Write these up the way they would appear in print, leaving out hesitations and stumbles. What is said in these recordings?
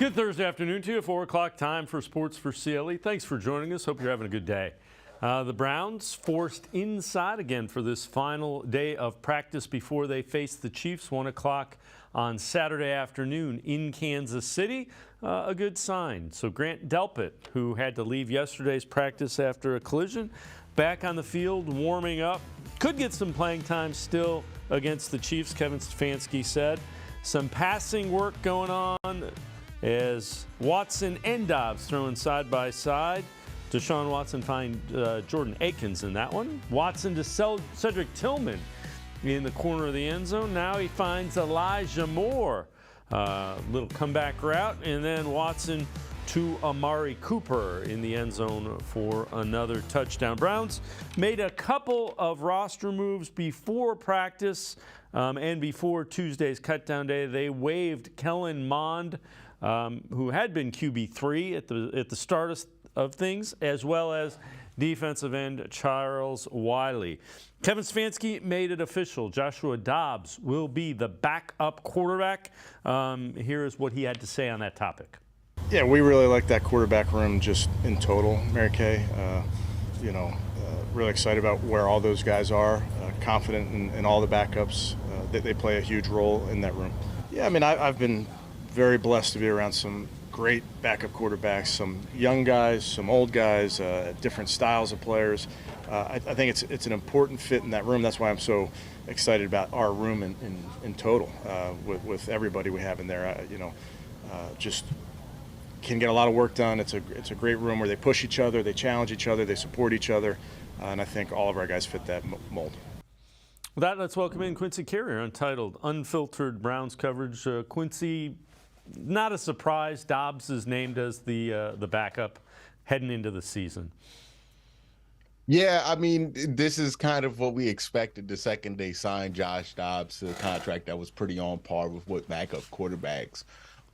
Good Thursday afternoon to you. 4 o'clock time for Sports for CLE. Thanks for joining us. Hope you're having a good day. The Browns forced inside again for this final day of practice before they face the Chiefs. 1 o'clock on Saturday afternoon in Kansas City. A good sign. So Grant Delpit, who had to leave yesterday's practice after a collision, back on the field warming up. Could get some playing time still against the Chiefs, Kevin Stefanski said. Some passing work going on as Watson and Dobbs throwing side by side. Deshaun Watson find Jordan Akins in that one. Watson to Cedric Tillman in the corner of the end zone. Now he finds Elijah Moore. Little comeback route. And then Watson to Amari Cooper in the end zone for another touchdown. Browns made a couple of roster moves before practice and before Tuesday's cutdown day. They waived Kellen Mond, who had been QB3 at the start of things, as well as defensive end Charles Wiley. Kevin Stefanski made it official. Joshua Dobbs will be the backup quarterback. Here is what he had to say on that topic. Yeah, we really like that quarterback room just in total, Mary Kay. Really excited about where all those guys are. Confident in all the backups. They play a huge role in that room. Yeah, I mean, I've been very blessed to be around some great backup quarterbacks, some young guys, some old guys, different styles of players. I think it's an important fit in that room. That's why I'm so excited about our room in total with everybody we have in there. Just can get a lot of work done. It's a great room where they push each other, they challenge each other, they support each other, and I think all of our guys fit that mold. With that, let's welcome in Quincy Carrier, Untitled, Unfiltered Browns coverage. Quincy, not a surprise. Dobbs is named as the backup heading into the season. Yeah, I mean, this is kind of what we expected the second they signed Josh Dobbs to a contract that was pretty on par with what backup quarterbacks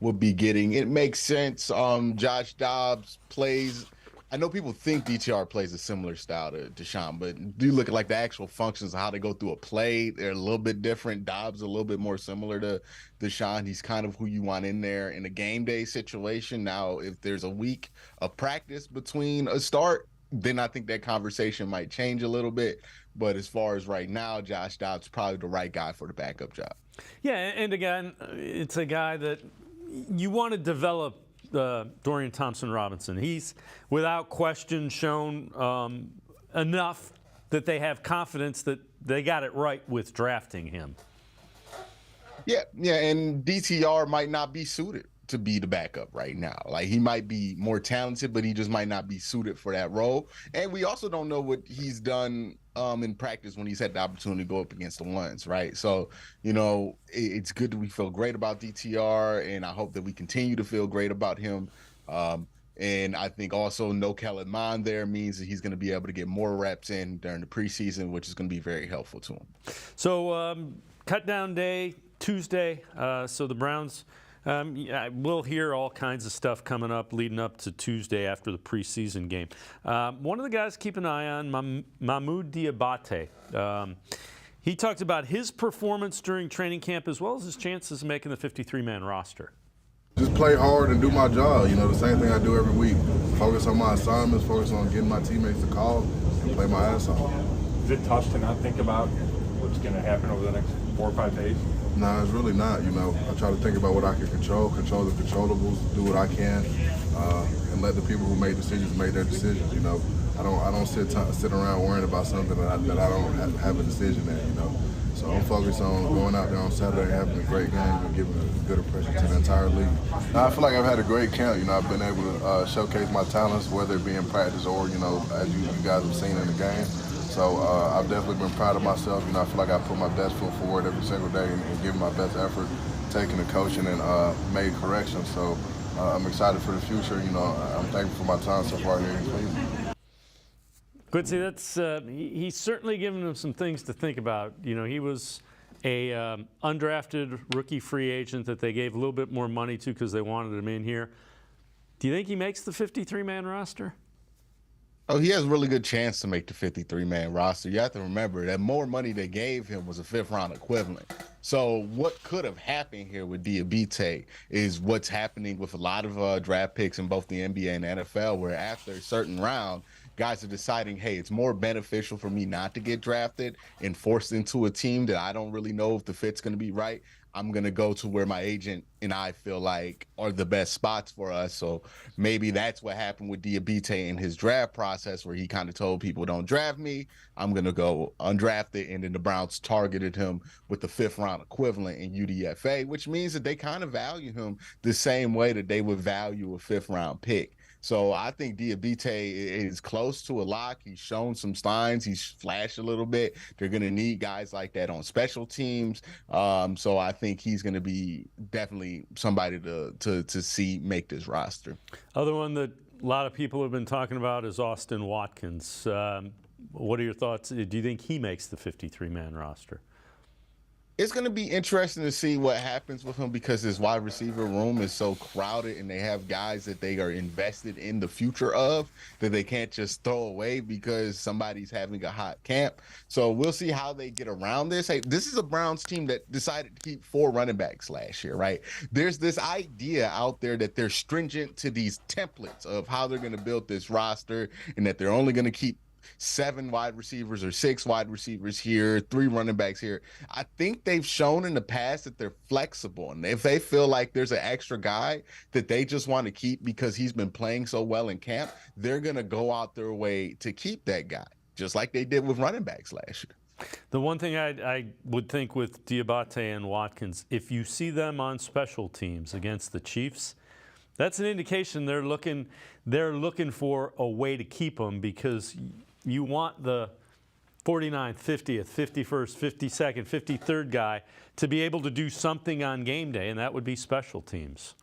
would be getting. It makes sense. Josh Dobbs plays. I know people think DTR plays a similar style to Deshaun, but do you look at like the actual functions of how they go through a play? They're a little bit different. Dobbs a little bit more similar to Deshaun. He's kind of who you want in there in a game day situation. Now, if there's a week of practice between a start, then I think that conversation might change a little bit. But as far as right now, Josh Dobbs is probably the right guy for the backup job. Yeah, and again, it's a guy that you want to develop. Dorian Thompson-Robinson. He's, without question, shown enough that they have confidence that they got it right with drafting him. Yeah, and DTR might not be suited to be the backup right now. Like, he might be more talented, but he just might not be suited for that role. And we also don't know what he's done in practice when he's had the opportunity to go up against the ones, right? So, it's good that we feel great about DTR, and I hope that we continue to feel great about him. And I think also no Kellen Mond there means that he's going to be able to get more reps in during the preseason, which is going to be very helpful to him. So, cut down day, Tuesday. So the Browns, we'll hear all kinds of stuff coming up leading up to Tuesday after the preseason game. One of the guys to keep an eye on, Mahmoud Diabate. He talked about his performance during training camp as well as his chances of making the 53-man roster. Just play hard and do my job. The same thing I do every week. Focus on my assignments, focus on getting my teammates to call, and play my ass off. Is it tough to not think about what's going to happen over the next 4 or 5 days? No, it's really not. I try to think about what I can control the controllables, do what I can, and let the people who make decisions make their decisions. I don't sit around worrying about something that I don't have a decision at. So I'm focused on going out there on Saturday, having a great game, and giving a good impression to the entire league. I feel like I've had a great camp. I've been able to showcase my talents, whether it be in practice or as you guys have seen in the game. So I've definitely been proud of myself. I feel like I put my best foot forward every single day and give my best effort, taking the coaching and made corrections. So I'm excited for the future. I'm thankful for my time so far here in Cleveland. Quincy, that's he's certainly given them some things to think about. He was a undrafted rookie free agent that they gave a little bit more money to because they wanted him in here. Do you think he makes the 53-man roster? Oh, he has a really good chance to make the 53-man roster. You have to remember that more money they gave him was a fifth-round equivalent. So what could have happened here with Diabate is what's happening with a lot of draft picks in both the NBA and NFL, where after a certain round, guys are deciding, hey, it's more beneficial for me not to get drafted and forced into a team that I don't really know if the fit's going to be right. I'm going to go to where my agent and I feel like are the best spots for us. So maybe that's what happened with Diabate in his draft process, where he kind of told people, don't draft me. I'm going to go undrafted. And then the Browns targeted him with the fifth-round equivalent in UDFA, which means that they kind of value him the same way that they would value a fifth-round pick. So I think Diabate is close to a lock. He's shown some signs. He's flashed a little bit. They're going to need guys like that on special teams. So I think he's going to be definitely somebody to see make this roster. Other one that a lot of people have been talking about is Austin Watkins. What are your thoughts? Do you think he makes the 53-man roster? It's going to be interesting to see what happens with him, because his wide receiver room is so crowded and they have guys that they are invested in the future of that they can't just throw away because somebody's having a hot camp. So we'll see how they get around this. Hey, this is a Browns team that decided to keep 4 running backs last year, right? There's this idea out there that they're stringent to these templates of how they're going to build this roster, and that they're only going to keep 7 wide receivers or 6 wide receivers here, 3 running backs here. I think they've shown in the past that they're flexible, and if they feel like there's an extra guy that they just want to keep because he's been playing so well in camp, they're going to go out their way to keep that guy, just like they did with running backs last year. The one thing I would think with Diabate and Watkins, if you see them on special teams against the Chiefs, that's an indication they're looking for a way to keep them, because you want the 49th, 50th, 51st, 52nd, 53rd guy to be able to do something on game day, and that would be special teams.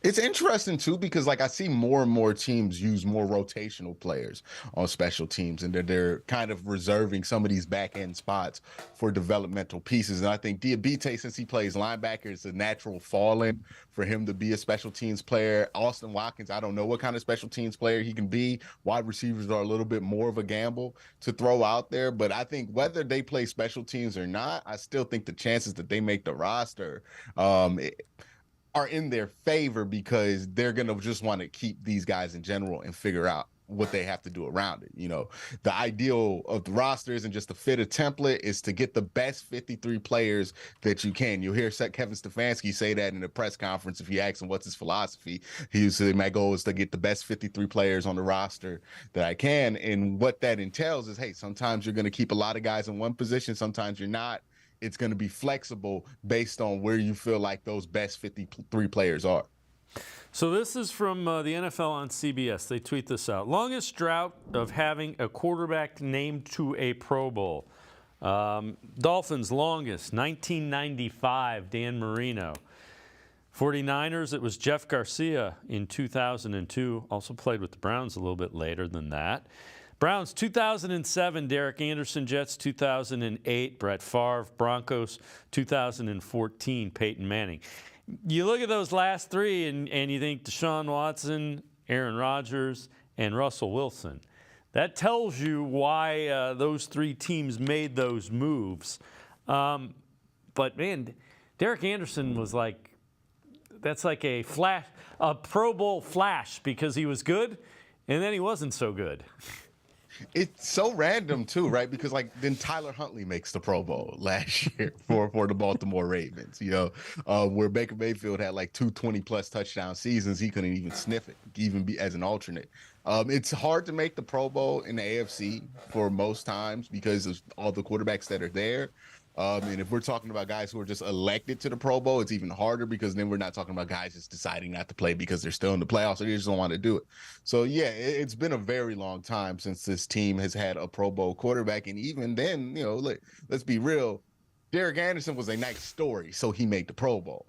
It's interesting, too, because like I see more and more teams use more rotational players on special teams, and they're kind of reserving some of these back end spots for developmental pieces. And I think Diabate, since he plays linebacker, it's a natural fall in for him to be a special teams player. Austin Watkins, I don't know what kind of special teams player he can be. Wide receivers are a little bit more of a gamble to throw out there. But I think whether they play special teams or not, I still think the chances that they make the roster are in their favor, because they're going to just want to keep these guys in general and figure out what they have to do around it. You know, the ideal of the roster isn't just to fit a template, is to get the best 53 players that you can. You'll hear Kevin Stefanski say that in the press conference. If you ask him what's his philosophy, he would say, my goal is to get the best 53 players on the roster that I can. And what that entails is, hey, sometimes you're going to keep a lot of guys in one position, sometimes you're not. It's going to be flexible based on where you feel like those best 53 players are. So this is from the NFL on CBS. They tweet this out. Longest drought of having a quarterback named to a Pro Bowl. Dolphins longest, 1995, Dan Marino. 49ers, it was Jeff Garcia in 2002. Also played with the Browns a little bit later than that. Browns 2007, Derek Anderson. Jets 2008, Brett Favre. Broncos 2014, Peyton Manning. You look at those last 3 and you think Deshaun Watson, Aaron Rodgers, and Russell Wilson. That tells you why those 3 teams made those moves. But man, Derek Anderson was like, that's like a Pro Bowl flash, because he was good and then he wasn't so good. It's so random too, right? Because like then Tyler Huntley makes the Pro Bowl last year for the Baltimore Ravens, you know, where Baker Mayfield had like 2 20+ touchdown seasons. He couldn't even sniff it, even be as an alternate. It's hard to make the Pro Bowl in the AFC for most times because of all the quarterbacks that are there. And if we're talking about guys who are just elected to the Pro Bowl, it's even harder, because then we're not talking about guys just deciding not to play because they're still in the playoffs or they just don't want to do it. So, yeah, it's been a very long time since this team has had a Pro Bowl quarterback. And even then, you know, let's be real, Derek Anderson was a nice story, so he made the Pro Bowl.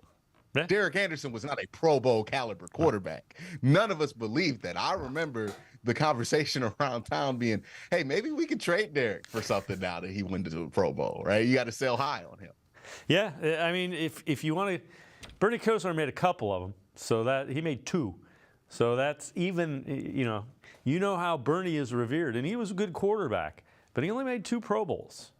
Yeah. Derek Anderson was not a Pro Bowl caliber quarterback. None of us believed that. I remember the conversation around town being, hey, maybe we could trade Derek for something now that he went to the Pro Bowl, right? You got to sell high on him. Yeah, I mean, if you want to, Bernie Kosar made a couple of them, so that he made 2. So that's even, you know how Bernie is revered, and he was a good quarterback, but he only made 2 Pro Bowls.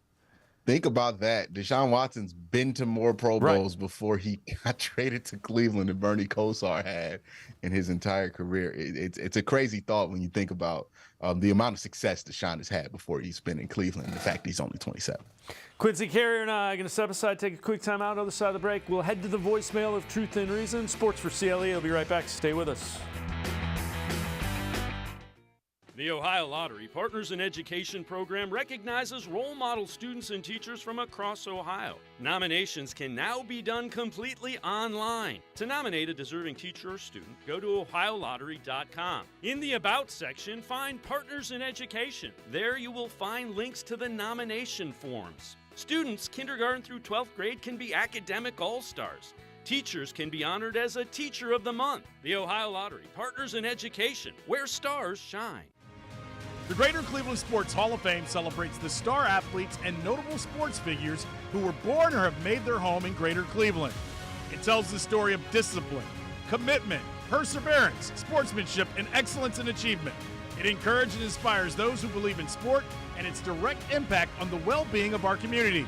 Think about that. Deshaun Watson's been to more Pro Bowls before he got traded to Cleveland than Bernie Kosar had in his entire career. It's a crazy thought when you think about the amount of success Deshaun has had before he's been in Cleveland, and the fact he's only 27. Quincy Carrier and I are going to step aside, take a quick time out. Other side of the break, we'll head to the voicemail of Truth and Reason. Sports for CLE. I'll be right back. Stay with us. The Ohio Lottery Partners in Education program recognizes role model students and teachers from across Ohio. Nominations can now be done completely online. To nominate a deserving teacher or student, go to ohiolottery.com. In the About section, find Partners in Education. There you will find links to the nomination forms. Students kindergarten through 12th grade can be academic all-stars. Teachers can be honored as a Teacher of the Month. The Ohio Lottery Partners in Education, where stars shine. The Greater Cleveland Sports Hall of Fame celebrates the star athletes and notable sports figures who were born or have made their home in Greater Cleveland. It tells the story of discipline, commitment, perseverance, sportsmanship, and excellence in achievement. It encourages and inspires those who believe in sport and its direct impact on the well-being of our community.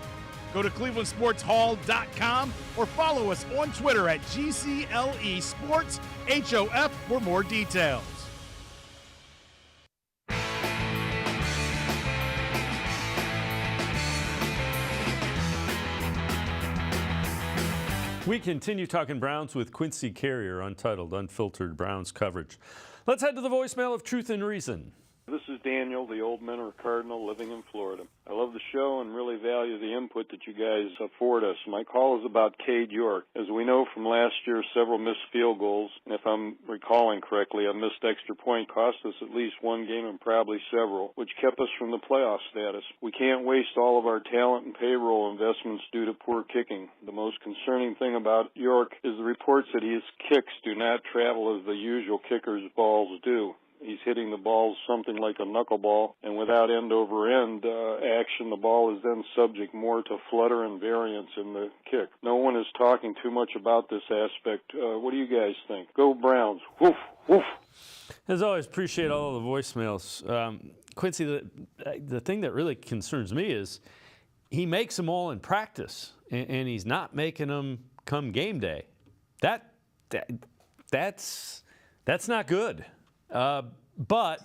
Go to clevelandsportshall.com or follow us on Twitter at GCLE Sports HOF for more details. We continue talking Browns with Quincy Carrier, Untitled, Unfiltered Browns coverage. Let's head to the voicemail of Truth and Reason. This is Daniel, the old Menor Cardinal living in Florida. I love the show and really value the input that you guys afford us. My call is about Cade York. As we know from last year, several missed field goals, and if I'm recalling correctly, a missed extra point cost us at least one game and probably several, which kept us from the playoff status. We can't waste all of our talent and payroll investments due to poor kicking. The most concerning thing about York is the reports that his kicks do not travel as the usual kicker's balls do. He's hitting the balls something like a knuckleball, and without end-over-end action, the ball is then subject more to flutter and variance in the kick. No one is talking too much about this aspect. What do you guys think? Go Browns. Woof, woof. As always, appreciate all of the voicemails. Quincy, the thing that really concerns me is he makes them all in practice, and he's not making them come game day. That's not good. But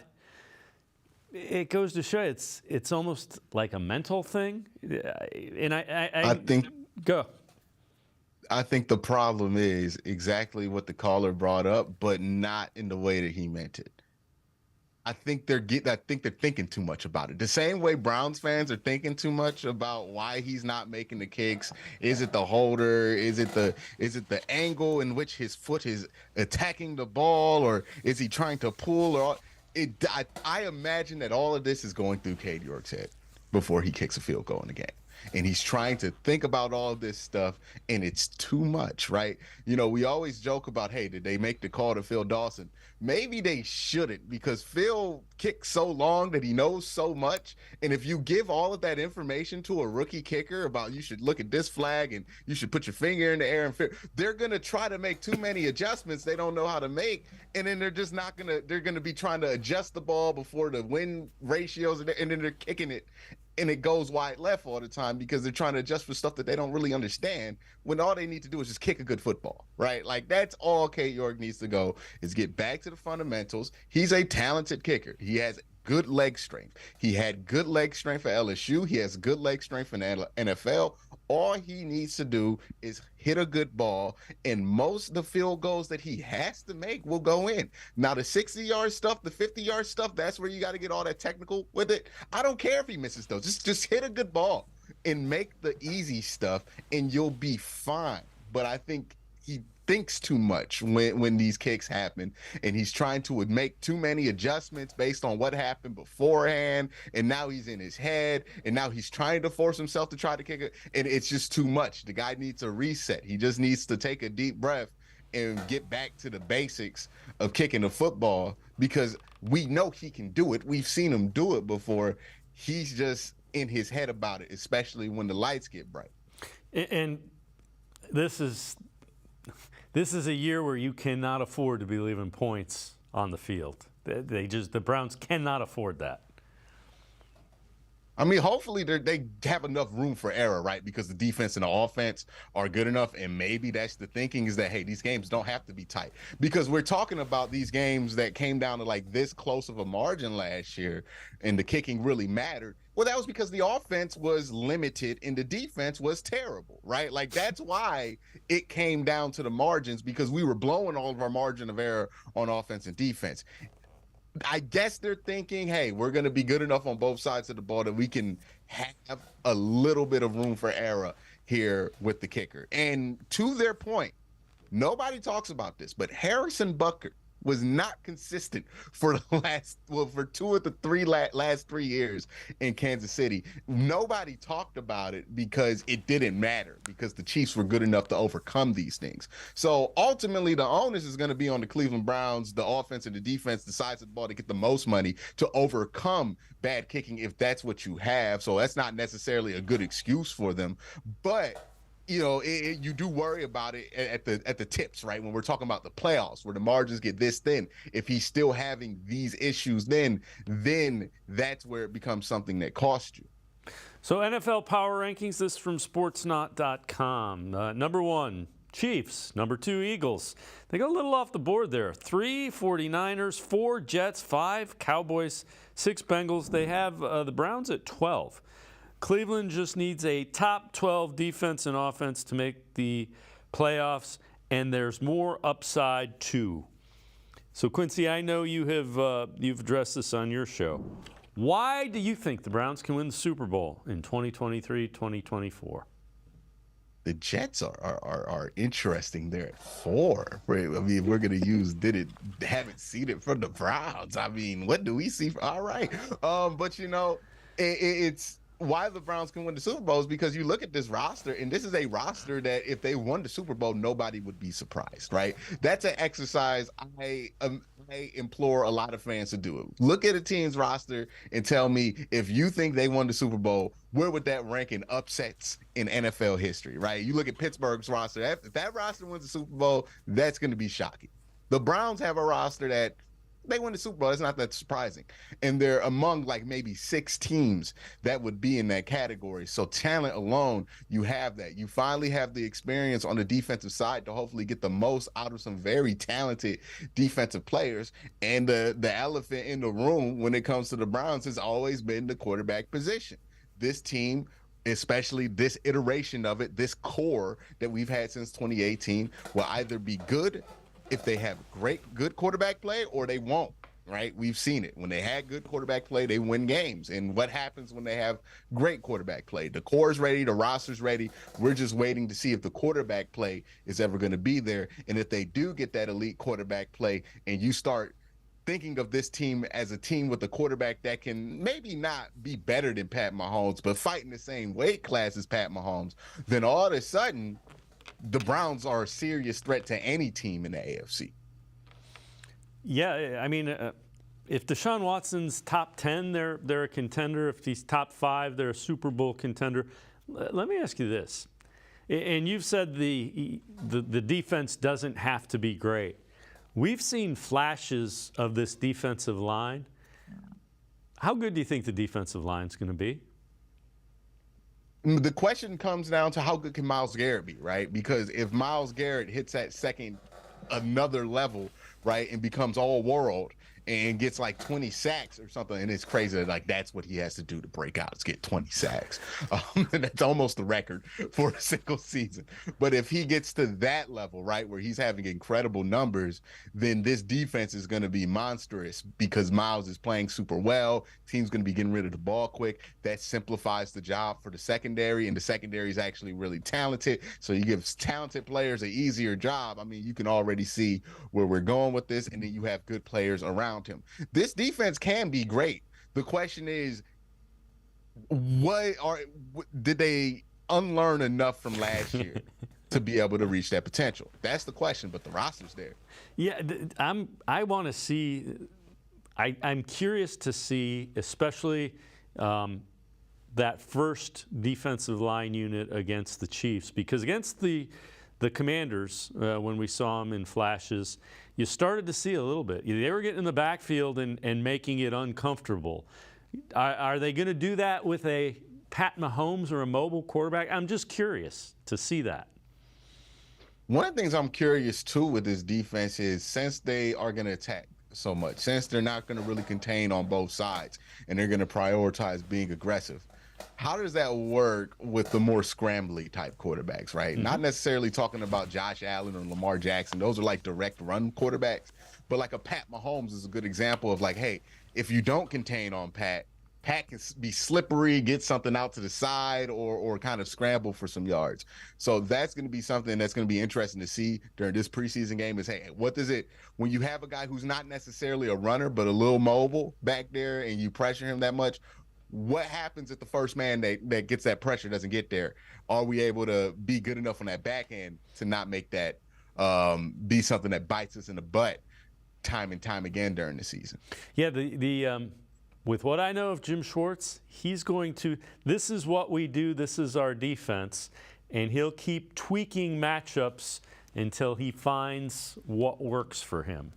it goes to show it's almost like a mental thing. And I think go. I think the problem is exactly what the caller brought up, but not in the way that he meant it. I think they're thinking too much about it. The same way Browns fans are thinking too much about why he's not making the kicks. Is it the holder? Is it the angle in which his foot is attacking the ball, or is he trying to pull? Or I imagine that all of this is going through Cade York's head before he kicks a field goal in the game. And he's trying to think about all this stuff, and it's too much, right? You know, we always joke about, hey, did they make the call to Phil Dawson? Maybe they shouldn't, because Phil kicks so long that he knows so much. And if you give all of that information to a rookie kicker about you should look at this flag and you should put your finger in the air, and they're going to try to make too many adjustments they don't know how to make. And then they're just not going to – they're going to be trying to adjust the ball before the win ratios, and then they're kicking it. And it goes wide left all the time because they're trying to adjust for stuff that they don't really understand, when all they need to do is just kick a good football, right? Like, that's all Cade York needs to go, is get back to the fundamentals. He's a talented kicker. He has good leg strength. He had good leg strength for LSU. He has good leg strength in the NFL. All he needs to do is hit a good ball, and most of the field goals that he has to make will go in. Now, the 60-yard stuff, the 50-yard stuff, that's where you got to get all that technical with it. I don't care if he misses those. Just hit a good ball and make the easy stuff, and you'll be fine. But I think he thinks too much when these kicks happen, and he's trying to make too many adjustments based on what happened beforehand, and now he's in his head, and now he's trying to force himself to try to kick it, and it's just too much. The guy needs a reset. He just needs to take a deep breath and get back to the basics of kicking the football, because we know he can do it. We've seen him do it before. He's just in his head about it, especially when the lights get bright. And this is This is a year where you cannot afford to be leaving points on the field. The Browns cannot afford that. I mean, hopefully they have enough room for error, right? Because the defense and the offense are good enough. And maybe that's the thinking, is that, hey, these games don't have to be tight. Because we're talking about these games that came down to like this close of a margin last year, and the kicking really mattered. Well, that was because the offense was limited and the defense was terrible, right? Like, that's why it came down to the margins, because we were blowing all of our margin of error on offense and defense. I guess they're thinking, hey, we're going to be good enough on both sides of the ball that we can have a little bit of room for error here with the kicker. And to their point, nobody talks about this, but Harrison Butker was not consistent for for 2 of the last 3 years in Kansas City. Nobody talked about it because it didn't matter, because the Chiefs were good enough to overcome these things. So ultimately, the onus is going to be on the Cleveland Browns, the offense and the defense, the sides of the ball, to get the most money to overcome bad kicking, if that's what you have. So that's not necessarily a good excuse for them, but you know, you do worry about it at the tips, right? When we're talking about the playoffs, where the margins get this thin, if he's still having these issues, then that's where it becomes something that costs you. So NFL power rankings, this is from sportsnot.com. Number 1, Chiefs. Number 2, Eagles. They go a little off the board there. 3, 49ers. 4, Jets. 5, Cowboys. 6, Bengals. They have the Browns at 12. Cleveland just needs a top 12 defense and offense to make the playoffs, and there's more upside too. So, Quincy, I know you have you've addressed this on your show. Why do you think the Browns can win the Super Bowl in 2023, 2024? The Jets are interesting there at 4. I mean, we're going to use haven't seen it from the Browns. I mean, what do we see? All right. But, you know, it's why the Browns can win the Super Bowl is because you look at this roster, and this is a roster that if they won the Super Bowl, nobody would be surprised, right? That's an exercise I implore a lot of fans to do. Look at a team's roster and tell me, if you think they won the Super Bowl, where would that rank in upsets in NFL history, right? You look at Pittsburgh's roster. If that roster wins the Super Bowl, that's going to be shocking. The Browns have a roster that they win the Super Bowl. It's not that surprising. And they're among like maybe 6 teams that would be in that category. So talent alone, you have that. You finally have the experience on the defensive side to hopefully get the most out of some very talented defensive players. And the elephant in the room when it comes to the Browns has always been the quarterback position. This team, especially this iteration of it, this core that we've had since 2018, will either be good if they have good quarterback play, or they won't, right? We've seen it. When they had good quarterback play, they win games. And what happens when they have great quarterback play? The core's ready, the roster's ready. We're just waiting to see if the quarterback play is ever going to be there. And if they do get that elite quarterback play, and you start thinking of this team as a team with a quarterback that can maybe not be better than Pat Mahomes, but fight in the same weight class as Pat Mahomes, then all of a sudden, the Browns are a serious threat to any team in the AFC. Yeah, I mean, if Deshaun Watson's top 10, they're a contender. If he's top 5, they're a Super Bowl contender. Let me ask you this. And you've said the defense doesn't have to be great. We've seen flashes of this defensive line. How good do you think the defensive line is going to be? The question comes down to how good can Myles Garrett be, right? Because if Myles Garrett hits that another level, right, and becomes all world and gets like 20 sacks or something, and it's crazy, like that's what he has to do to break out, is get 20 sacks. And that's almost the record for a single season. But if he gets to that level, right, where he's having incredible numbers, then this defense is going to be monstrous because Myles is playing super well. Team's going to be getting rid of the ball quick. That simplifies the job for the secondary, and the secondary is actually really talented. So you give talented players an easier job. I mean, you can already see where we're going with this, and then you have good players around him. This defense can be great. The question is, did they unlearn enough from last year to be able to reach that potential? That's the question, but the roster's there. Yeah, I want to see. I'm curious to see, especially that first defensive line unit against the Chiefs, because against the the Commanders, when we saw them in flashes, you started to see a little bit. They were getting in the backfield and making it uncomfortable. Are they going to do that with a Pat Mahomes or a mobile quarterback? I'm just curious to see that. One of the things I'm curious, too, with this defense is since they are going to attack so much, since they're not going to really contain on both sides and they're going to prioritize being aggressive, how does that work with the more scrambly type quarterbacks, right? Not necessarily talking about Josh Allen or Lamar Jackson. Those are like direct run quarterbacks. But like a Pat Mahomes is a good example of like, hey, if you don't contain on Pat can be slippery, get something out to the side, or kind of scramble for some yards. So that's going to be something that's going to be interesting to see during this preseason game is, hey, what does it, when you have a guy who's not necessarily a runner but a little mobile back there and you pressure him that much, what happens if the first man that gets that pressure doesn't get there? Are we able to be good enough on that back end to not make that be something that bites us in the butt time and time again during the season? Yeah, with what I know of Jim Schwartz, he's going to, this is what we do, this is our defense, and he'll keep tweaking matchups until he finds what works for him.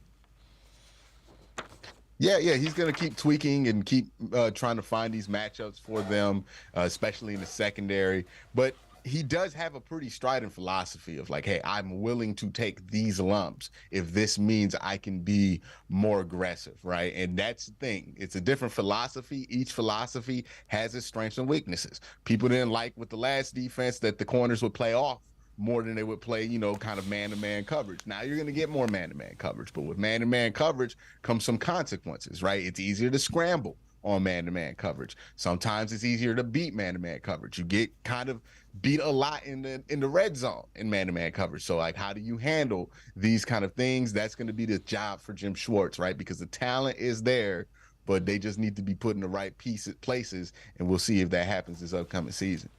Yeah, he's going to keep tweaking and keep trying to find these matchups for them, especially in the secondary. But he does have a pretty strident philosophy of like, hey, I'm willing to take these lumps if this means I can be more aggressive, right? And that's the thing. It's a different philosophy. Each philosophy has its strengths and weaknesses. People didn't like with the last defense that the corners would play off more than they would play, kind of man-to-man coverage. Now you're going to get more man-to-man coverage, but with man-to-man coverage comes some consequences, right? It's easier to scramble on man-to-man coverage. Sometimes it's easier to beat man-to-man coverage. You get kind of beat a lot in the red zone in man-to-man coverage. So, like, how do you handle these kind of things? That's going to be the job for Jim Schwartz, right? Because the talent is there, but they just need to be put in the right places, and we'll see if that happens this upcoming season.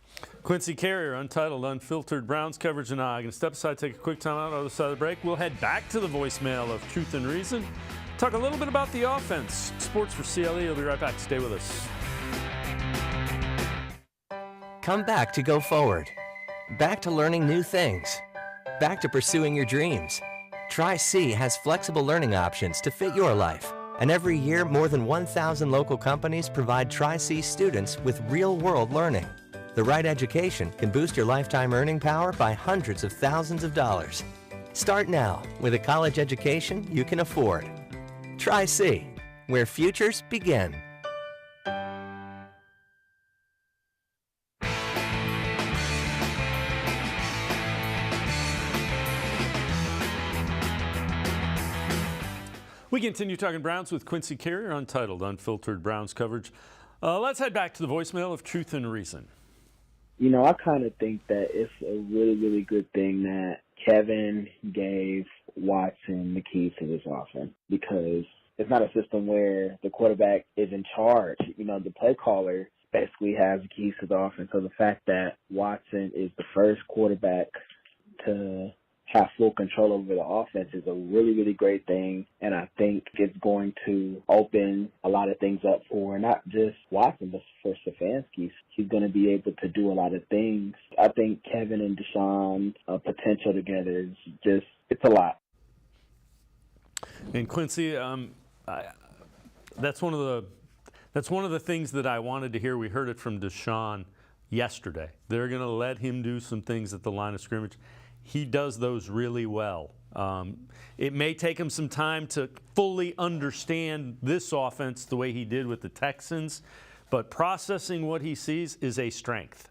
Quincy Carrier, Untitled, Unfiltered, Browns coverage, and I'm going to step aside, take a quick time out on the other side of the break. We'll head back to the voicemail of Truth and Reason, talk a little bit about the offense. Sports for CLE. We'll be right back. Stay with us. Come back to go forward. Back to learning new things. Back to pursuing your dreams. Tri-C has flexible learning options to fit your life. And every year, more than 1,000 local companies provide Tri-C students with real-world learning. The right education can boost your lifetime earning power by hundreds of thousands of dollars. Start now with a college education you can afford. Tri-C, where futures begin. We continue talking Browns with Quincy Carrier, Untitled, Unfiltered Browns coverage. Let's head back to the voicemail of Truth and Reason. I kind of think that it's a really, really good thing that Kevin gave Watson the keys to this offense, because it's not a system where the quarterback is in charge. The play caller basically has the keys to the offense. So the fact that Watson is the first quarterback to have full control over the offense is a really, really great thing. And I think it's going to open a lot of things up for not just Watson, but for Stefanski. He's going to be able to do a lot of things. I think Kevin and Deshaun's potential together is just, it's a lot. And Quincy, that's one of the things that I wanted to hear. We heard it from Deshaun yesterday. They're going to let him do some things at the line of scrimmage. He does those really well. It may take him some time to fully understand this offense the way he did with the Texans, but processing what he sees is a strength.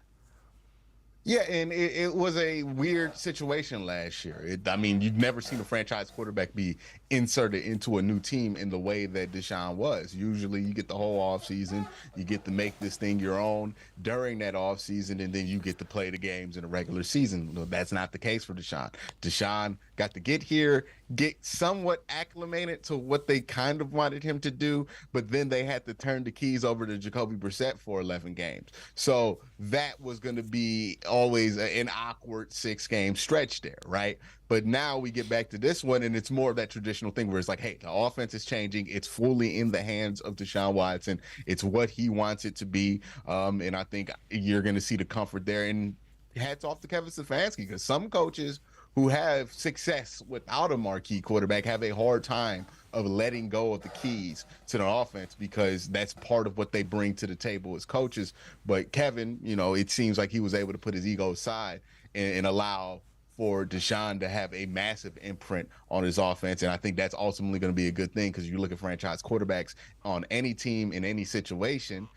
Yeah, and it was a weird situation last year. You've never seen a franchise quarterback be inserted into a new team in the way that Deshaun was. Usually you get the whole offseason, you get to make this thing your own during that offseason, and then you get to play the games in the regular season. Well, that's not the case for Deshaun. Deshaun got to get here, get somewhat acclimated to what they kind of wanted him to do, but then they had to turn the keys over to Jacoby Brissett for 11 games. So that was going to be always an awkward 6-game stretch there, right? But now we get back to this one, and it's more of that traditional thing where it's like, hey, the offense is changing. It's fully in the hands of Deshaun Watson. It's what he wants it to be, and I think you're going to see the comfort there. And hats off to Kevin Stefanski, because some coaches who have success without a marquee quarterback have a hard time of letting go of the keys to the offense because that's part of what they bring to the table as coaches. But Kevin, it seems like he was able to put his ego aside and allow for Deshaun to have a massive imprint on his offense. And I think that's ultimately going to be a good thing because you look at franchise quarterbacks on any team in any situation,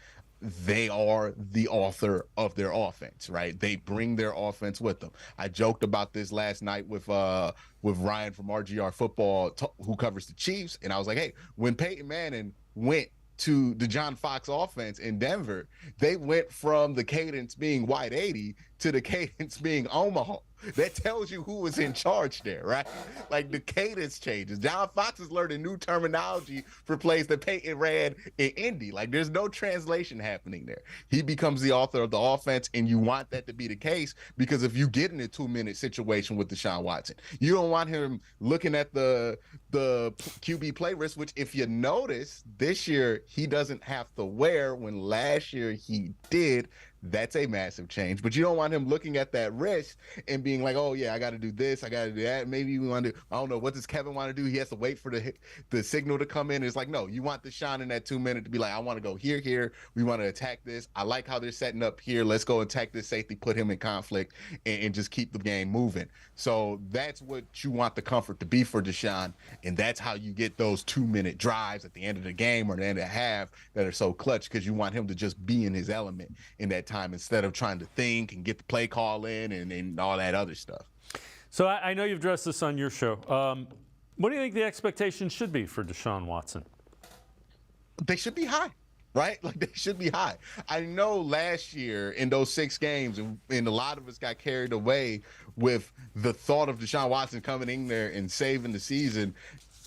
they are the author of their offense, right? They bring their offense with them. I joked about this last night with Ryan from RGR Football, who covers the Chiefs, and I was like, hey, when Peyton Manning went to the John Fox offense in Denver, they went from the cadence being White 80 to the cadence being Omaha. That tells you who was in charge there, right? Like the cadence changes. John Fox is learning new terminology for plays that Peyton ran in Indy. Like there's no translation happening there. He becomes the author of the offense, and you want that to be the case because if you get in a 2-minute situation with Deshaun Watson, you don't want him looking at the QB play risk, which if you notice this year he doesn't have to wear when last year he did. That's a massive change, but you don't want him looking at that risk and being like, oh yeah, I got to do this, I got to do that. Maybe we want to, I don't know, what does Kevin want to do? He has to wait for the signal to come in. It's like, no, you want Deshaun in that 2 minute to be like, I want to go here. We want to attack this. I like how they're setting up here. Let's go attack this safety, put him in conflict and just keep the game moving. So that's what you want the comfort to be for Deshaun. And that's how you get those 2-minute drives at the end of the game or the end of the half that are so clutch because you want him to just be in his element in that time instead of trying to think and get the play call in and all that other stuff. So I know you've addressed this on your show. What do you think the expectations should be for Deshaun Watson? They should be high, right? Like they should be high. I know last year in those 6 games, and a lot of us got carried away with the thought of Deshaun Watson coming in there and saving the season.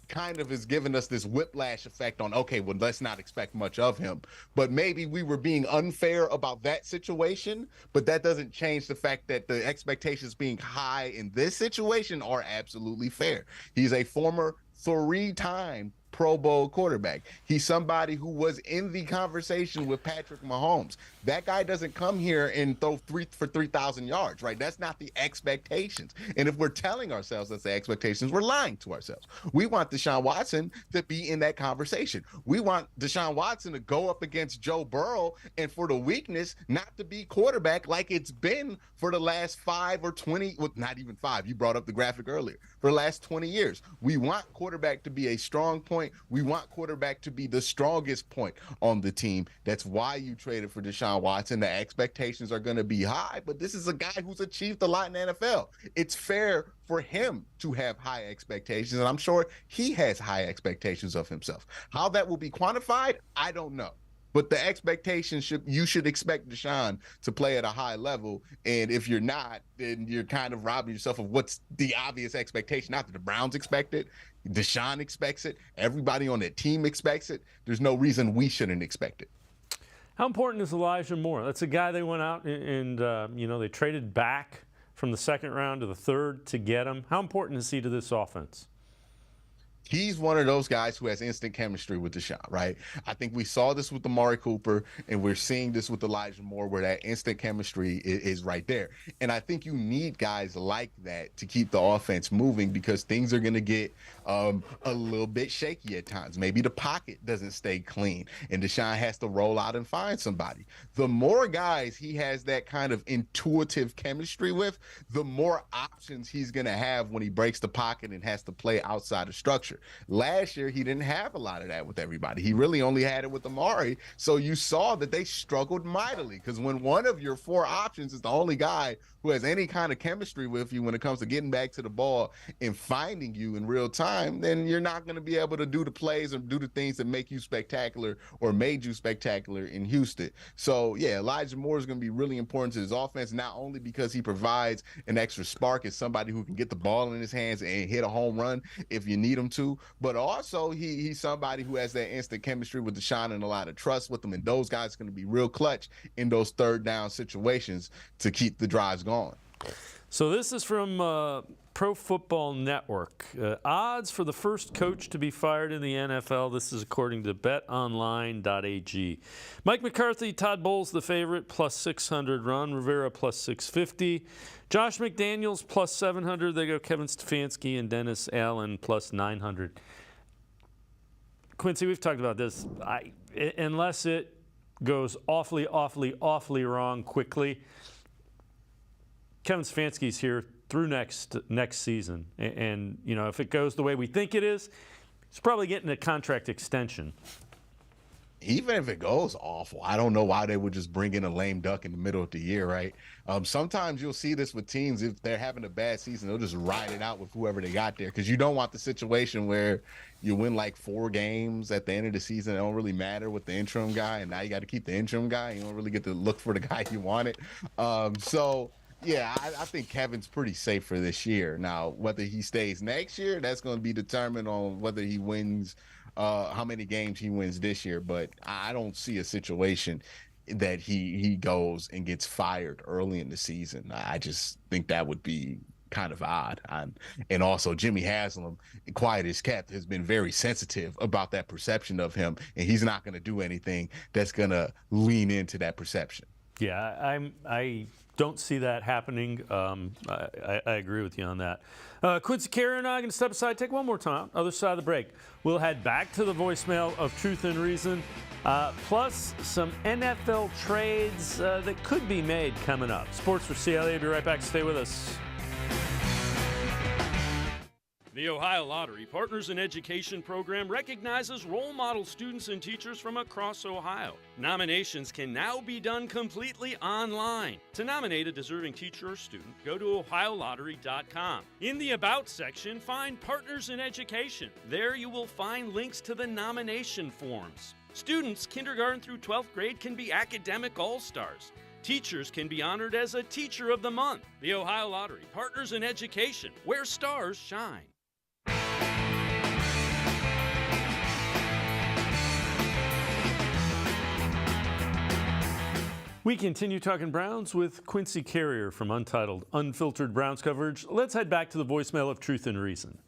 Kind of has given us this whiplash effect on, okay, well, let's not expect much of him. But maybe we were being unfair about that situation, but that doesn't change the fact that the expectations being high in this situation are absolutely fair. He's a former 3-time Pro Bowl quarterback. He's somebody who was in the conversation with Patrick Mahomes. That guy doesn't come here and throw 3,000 yards, right? That's not the expectations. And if we're telling ourselves that's the expectations, we're lying to ourselves. We want Deshaun Watson to be in that conversation. We want Deshaun Watson to go up against Joe Burrow and for the weakness not to be quarterback like it's been for the last 5 or 20, well, not even 5. You brought up the graphic earlier. For the last 20 years, we want quarterback to be a strong point. We want quarterback to be the strongest point on the team. That's why you traded for Deshaun Watson. The expectations are going to be high, but this is a guy who's achieved a lot in the NFL. It's fair for him to have high expectations, and I'm sure he has high expectations of himself. How that will be quantified, I don't know. But the expectation you should expect Deshaun to play at a high level. And if you're not, then you're kind of robbing yourself of what's the obvious expectation. Not that the Browns expect it. Deshaun expects it. Everybody on that team expects it. There's no reason we shouldn't expect it. How important is Elijah Moore? That's a guy they went out and they traded back from the 2nd round to the 3rd to get him. How important is he to this offense? He's one of those guys who has instant chemistry with Deshaun, right? I think we saw this with Amari Cooper, and we're seeing this with Elijah Moore, where that instant chemistry is right there. And I think you need guys like that to keep the offense moving because things are going to get a little bit shaky at times. Maybe the pocket doesn't stay clean, and Deshaun has to roll out and find somebody. The more guys he has that kind of intuitive chemistry with, the more options he's going to have when he breaks the pocket and has to play outside of structure. Last year, he didn't have a lot of that with everybody. He really only had it with Amari. So you saw that they struggled mightily because when one of your 4 options is the only guy who has any kind of chemistry with you when it comes to getting back to the ball and finding you in real time, then you're not going to be able to do the plays and do the things that make you spectacular or made you spectacular in Houston. So, yeah, Elijah Moore is going to be really important to his offense, not only because he provides an extra spark as somebody who can get the ball in his hands and hit a home run if you need him to, but also he's somebody who has that instant chemistry with Deshaun and a lot of trust with him, and those guys are going to be real clutch in those 3rd down situations to keep the drives going. So this is from Pro Football Network. Odds for the first coach to be fired in the NFL. This is according to betonline.ag. Mike McCarthy, Todd Bowles the favorite, plus 600. Ron Rivera, plus 650. Josh McDaniels, plus 700. They go Kevin Stefanski and Dennis Allen, plus 900. Quincy, we've talked about this. Unless it goes awfully, awfully, awfully wrong quickly, Kevin Stefanski's here through next season, and you know, if it goes the way we think it is, he's probably getting a contract extension. Even if it goes awful, I don't know why they would just bring in a lame duck in the middle of the year, right? Sometimes you'll see this with teams. If they're having a bad season, they'll just ride it out with whoever they got there, because you don't want the situation where you win like 4 games at the end of the season. It don't really matter with the interim guy, and now you got to keep the interim guy. You don't really get to look for the guy you wanted. Yeah, I think Kevin's pretty safe for this year. Now, whether he stays next year, that's going to be determined on whether he wins, how many games he wins this year. But I don't see a situation that he goes and gets fired early in the season. I just think that would be kind of odd. And also, Jimmy Haslam, quiet as kept, has been very sensitive about that perception of him, and he's not going to do anything that's going to lean into that perception. Yeah, I don't see that happening. I agree with you on that. Quincy, Carey, and I are going to step aside, take one more time. Other side of the break. We'll head back to the voicemail of Truth and Reason, plus some NFL trades that could be made coming up. Sports for CLE. Be right back. Stay with us. The Ohio Lottery Partners in Education program recognizes role model students and teachers from across Ohio. Nominations can now be done completely online. To nominate a deserving teacher or student, go to ohiolottery.com. In the About section, find Partners in Education. There you will find links to the nomination forms. Students kindergarten through 12th grade can be academic all-stars. Teachers can be honored as a Teacher of the Month. The Ohio Lottery Partners in Education, where stars shine. We continue talking Browns with Quincy Carrier from Untitled Unfiltered Browns coverage. Let's head back to the voicemail of Truth and Reason.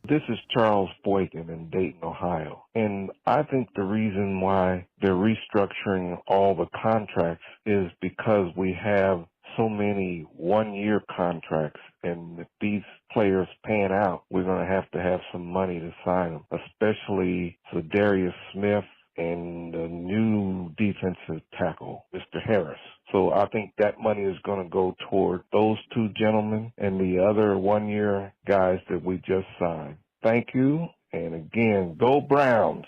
This is Charles Boykin in Dayton, Ohio. And I think the reason why they're restructuring all the contracts is because we have so many one-year contracts, and if these players pan out, we're going to have some money to sign them, especially Zadarius Smith and the new defensive tackle, Mr. Harris. So I think that money is going to go toward those 2 gentlemen and the other one-year guys that we just signed. Thank you, and again, go Browns.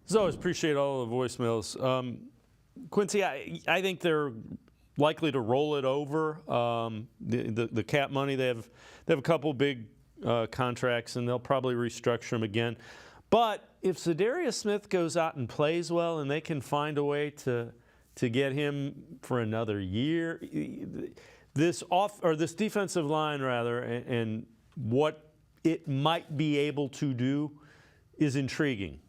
As always, appreciate all the voicemails. Quincy, I think they're likely to roll it over. The cap money, they have a couple big contracts, and they'll probably restructure them again. But if Zadarius Smith goes out and plays well, and they can find a way to get him for another year, this defensive line and what it might be able to do is intriguing.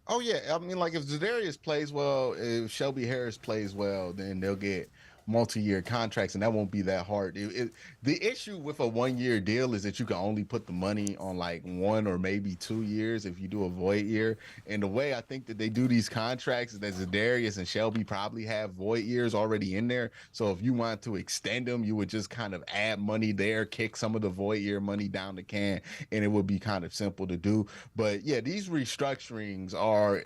Oh, yeah. I mean, like, if Zadarius plays well, if Shelby Harris plays well, then they'll get multi-year contracts, and that won't be that hard. The issue with a one-year deal is that you can only put the money on like 1 or maybe 2 years if you do a void year. And the way I think that they do these contracts is that Zadarius and Shelby probably have void years already in there. So if you want to extend them, you would just kind of add money there, kick some of the void year money down the can, and it would be kind of simple to do. But yeah, these restructurings are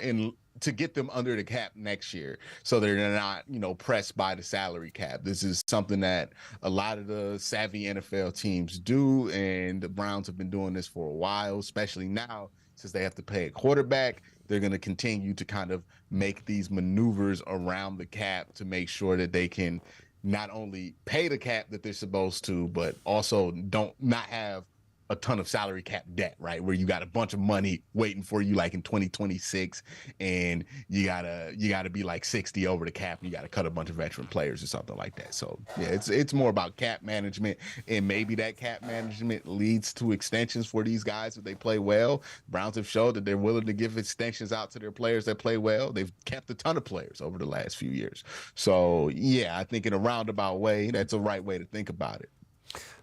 to get them under the cap next year, so they're not, pressed by the salary cap. This is something that a lot of the savvy NFL teams do, and the Browns have been doing this for a while, especially now since they have to pay a quarterback. They're going to continue to kind of make these maneuvers around the cap to make sure that they can not only pay the cap that they're supposed to, but also not have a ton of salary cap debt, right? Where you got a bunch of money waiting for you like in 2026, and you gotta be like 60 over the cap, and you gotta cut a bunch of veteran players or something like that. So yeah, it's more about cap management, and maybe that cap management leads to extensions for these guys if they play well. Browns have showed that they're willing to give extensions out to their players that play well. They've kept a ton of players over the last few years. So yeah, I think in a roundabout way, that's a right way to think about it.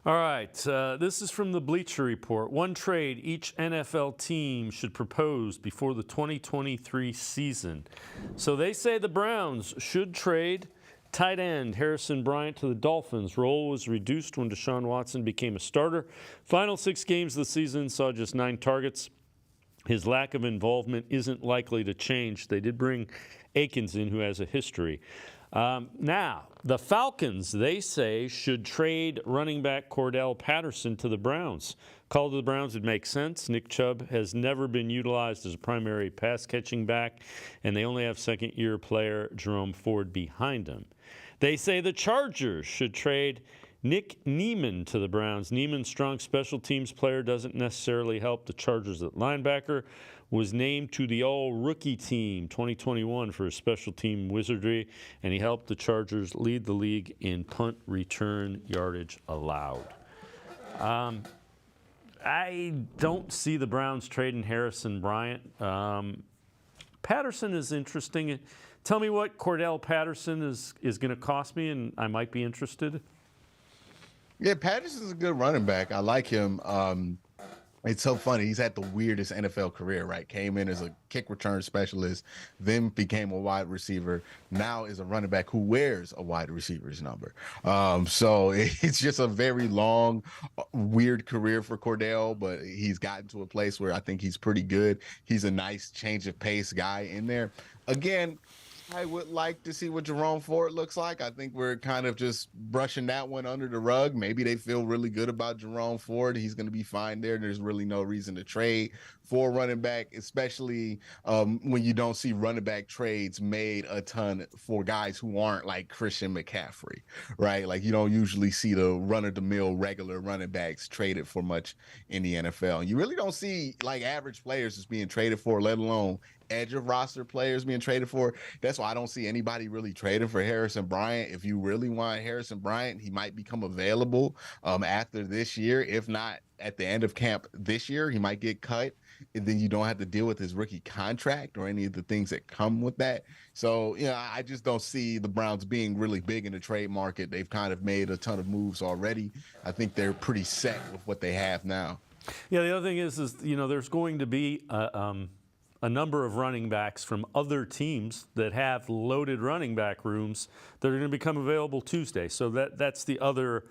All right, this is from the Bleacher Report. One trade each NFL team should propose before the 2023 season. So they say the Browns should trade tight end Harrison Bryant to the Dolphins. Role was reduced when Deshaun Watson became a starter. Final 6 games of the season saw just 9 targets. His lack of involvement isn't likely to change. They did bring Akins in, who has a history. Now, the Falcons, they say, should trade running back Cordell Patterson to the Browns. Call to the Browns would make sense. Nick Chubb has never been utilized as a primary pass-catching back, and they only have second-year player Jerome Ford behind him. They say the Chargers should trade Nick Neiman to the Browns. Neiman's strong special teams player doesn't necessarily help the Chargers at linebacker. Was named to the all-rookie team 2021 for his special team wizardry, and he helped the Chargers lead the league in punt return yardage allowed. I don't see the Browns trading Harrison Bryant. Patterson is interesting. Tell me what Cordell Patterson is going to cost me, and I might be interested. Yeah, Patterson's a good running back. I like him. It's so funny. He's had the weirdest NFL career, right? Came in as a kick return specialist, then became a wide receiver. Now is a running back who wears a wide receiver's number. So it's just a very long, weird career for Cordell, but he's gotten to a place where I think he's pretty good. He's a nice change of pace guy in there. Again, I would like to see what Jerome Ford looks like. I think we're kind of just brushing that one under the rug. Maybe they feel really good about Jerome Ford. He's going to be fine there. There's really no reason to trade for running back, especially when you don't see running back trades made a ton for guys who aren't like Christian McCaffrey, right? Like you don't usually see the run-of-the-mill regular running backs traded for much in the NFL. And you really don't see like average players just being traded for, let alone edge of roster players being traded for. That's why I don't see anybody really trading for Harrison Bryant. If you really want Harrison Bryant, he might become available after this year. If not at the end of camp this year, he might get cut, and then you don't have to deal with his rookie contract or any of the things that come with that. So, I just don't see the Browns being really big in the trade market. They've kind of made a ton of moves already. I think they're pretty set with what they have now. Yeah, the other thing is there's going to be a number of running backs from other teams that have loaded running back rooms that are going to become available Tuesday. So that's the other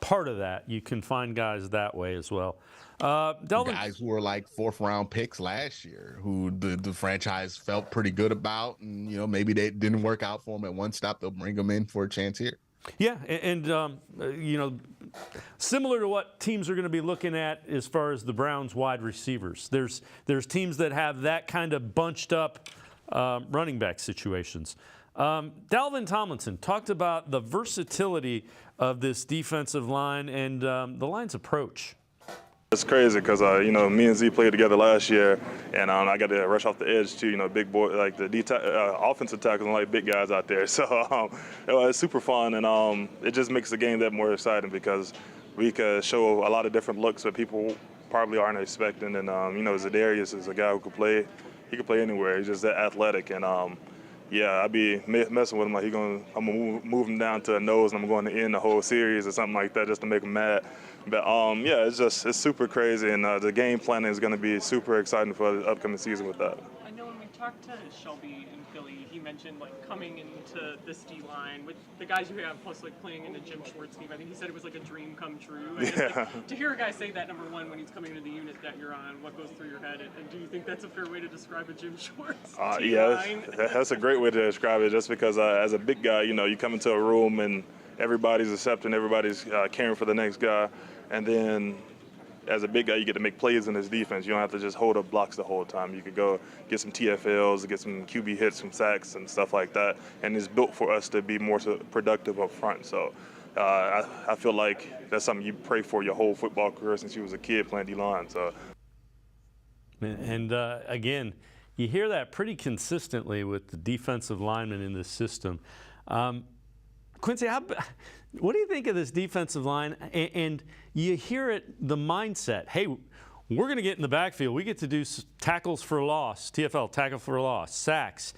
part of that. You can find guys that way as well. Guys who were like 4th-round picks last year, who the franchise felt pretty good about, and maybe they didn't work out for them at one stop. They'll bring them in for a chance here. Yeah, and similar to what teams are going to be looking at as far as the Browns wide receivers. There's teams that have that kind of bunched up running back situations. Dalvin Tomlinson talked about the versatility of this defensive line and the line's approach. It's crazy because, me and Z played together last year, and I got to rush off the edge too, big boy, like the offensive tackles and like big guys out there. So it's super fun, and it just makes the game that more exciting because we could show a lot of different looks that people probably aren't expecting. And, Zadarius is a guy who could play. He could play anywhere. He's just that athletic. And, I'd be messing with him. Like I'm going to move him down to a nose, and I'm going to end the whole series or something like that just to make him mad. But, it's super crazy, and the game planning is going to be super exciting for the upcoming season with that. I know when we talked to Shelby in Philly, he mentioned, coming into this D-line with the guys you have, plus, playing in a Jim Schwartz team. I think he said it was, a dream come true. To hear a guy say that, number one, when he's coming into the unit that you're on, what goes through your head? And do you think that's a fair way to describe a Jim Schwartz D-line? That's a great way to describe it, just because as a big guy, you come into a room and everybody's accepting, everybody's caring for the next guy. And then as a big guy, you get to make plays in this defense. You don't have to just hold up blocks the whole time. You could go get some TFLs, get some QB hits, some sacks, and stuff like that. And it's built for us to be more productive up front. So I feel like that's something you pray for your whole football career since you was a kid playing D-line. So. And again, you hear that pretty consistently with the defensive linemen in this system. Quincy, what do you think of this defensive line? And you hear it, the mindset, hey, we're going to get in the backfield. We get to do tackles for loss, TFL, tackle for loss, sacks.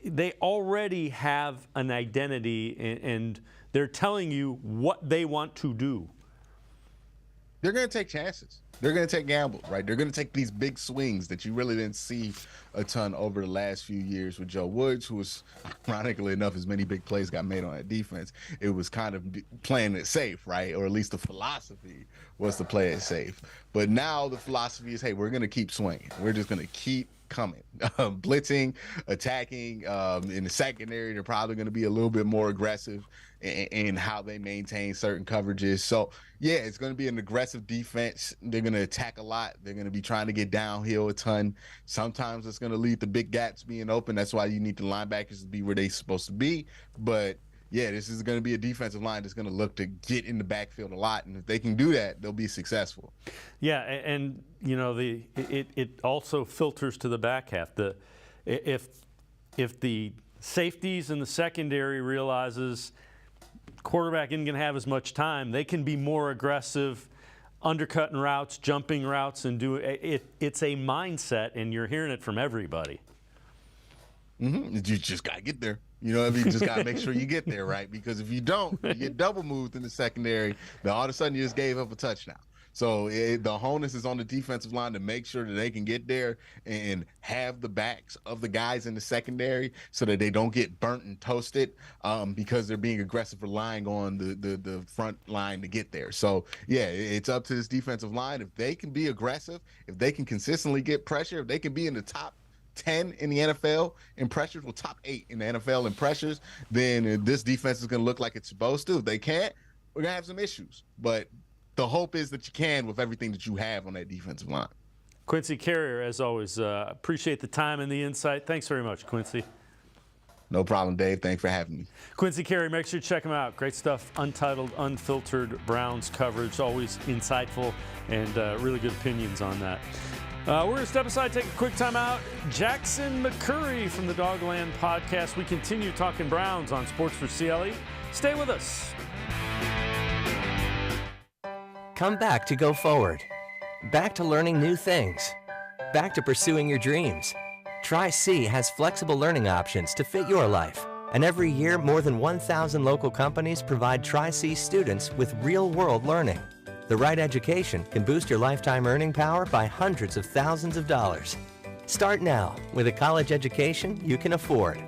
They already have an identity, and they're telling you what they want to do. They're going to take chances. They're going to take gambles, right? They're going to take these big swings that you really didn't see a ton over the last few years with Joe Woods, who was, ironically enough, as many big plays got made on that defense. It was kind of playing it safe, right? Or at least the philosophy was to play it safe. But now the philosophy is, hey, we're going to keep swinging. We're just going to keep coming, blitzing, attacking. In the secondary, they're probably going to be a little bit more aggressive in how they maintain certain coverages. So, yeah, it's going to be an aggressive defense. They're going to attack a lot. They're going to be trying to get downhill a ton. Sometimes it's going to lead to big gaps being open. That's why you need the linebackers to be where they're supposed to be. But, yeah, this is going to be a defensive line that's going to look to get in the backfield a lot. And if they can do that, they'll be successful. Yeah, and you know, it also filters to the back half. If the safeties in the secondary realizes quarterback isn't going to have as much time, they can be more aggressive, undercutting routes, jumping routes, and do it. It's a mindset, and you're hearing it from everybody. You just got to get there. You know what I mean? Just got to make sure you get there, right? Because if you don't, you get double moved in the secondary, then all of a sudden you just gave up a touchdown. So the onus is on the defensive line to make sure that they can get there and have the backs of the guys in the secondary so that they don't get burnt and toasted because they're being aggressive, relying on the front line to get there. So, yeah, it's up to this defensive line. If they can be aggressive, if they can consistently get pressure, if they can be in the top 10 in the NFL in pressures, well, top 8 in the NFL in pressures, then this defense is going to look like it's supposed to. If they can't, we're going to have some issues. But the hope is that you can with everything that you have on that defensive line. Quincy Carrier, as always, appreciate the time and the insight. Thanks very much, Quincy. No problem, Dave. Thanks for having me. Quincy Carrier, make sure you check him out. Great stuff, untitled, unfiltered Browns coverage, always insightful and really good opinions on that. We're going to step aside, take a quick time out. Jackson McCurry from the Dawgland podcast. We continue talking Browns on Sports4CLE. Stay with us. Come back to go forward. Back to learning new things. Back to pursuing your dreams. Tri-C has flexible learning options to fit your life. And every year, more than 1,000 local companies provide Tri-C students with real-world learning. The right education can boost your lifetime earning power by hundreds of thousands of dollars. Start now with a college education you can afford.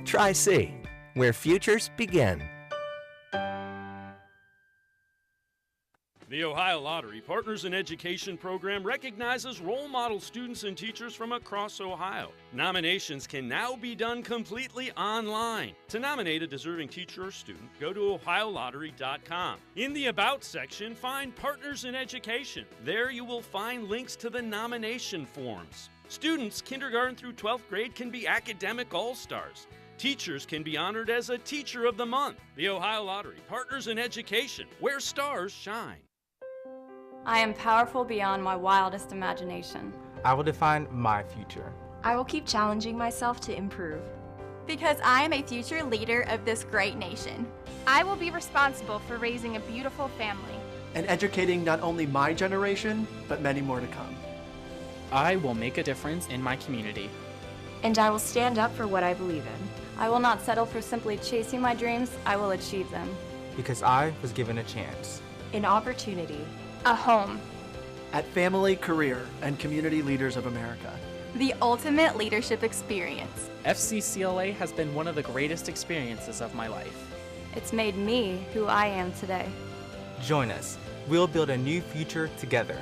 Tri-C, where futures begin. The Ohio Lottery Partners in Education program recognizes role model students and teachers from across Ohio. Nominations can now be done completely online. To nominate a deserving teacher or student, go to ohiolottery.com. In the About section, find Partners in Education. There you will find links to the nomination forms. Students kindergarten through 12th grade can be academic all-stars. Teachers can be honored as a Teacher of the Month. The Ohio Lottery Partners in Education, where stars shine. I am powerful beyond my wildest imagination. I will define my future. I will keep challenging myself to improve. Because I am a future leader of this great nation. I will be responsible for raising a beautiful family. And educating not only my generation, but many more to come. I will make a difference in my community. And I will stand up for what I believe in. I will not settle for simply chasing my dreams. I will achieve them. Because I was given a chance. An opportunity. A home. At Family, Career, and Community Leaders of America. The ultimate leadership experience. FCCLA has been one of the greatest experiences of my life. It's made me who I am today. Join us. We'll build a new future together.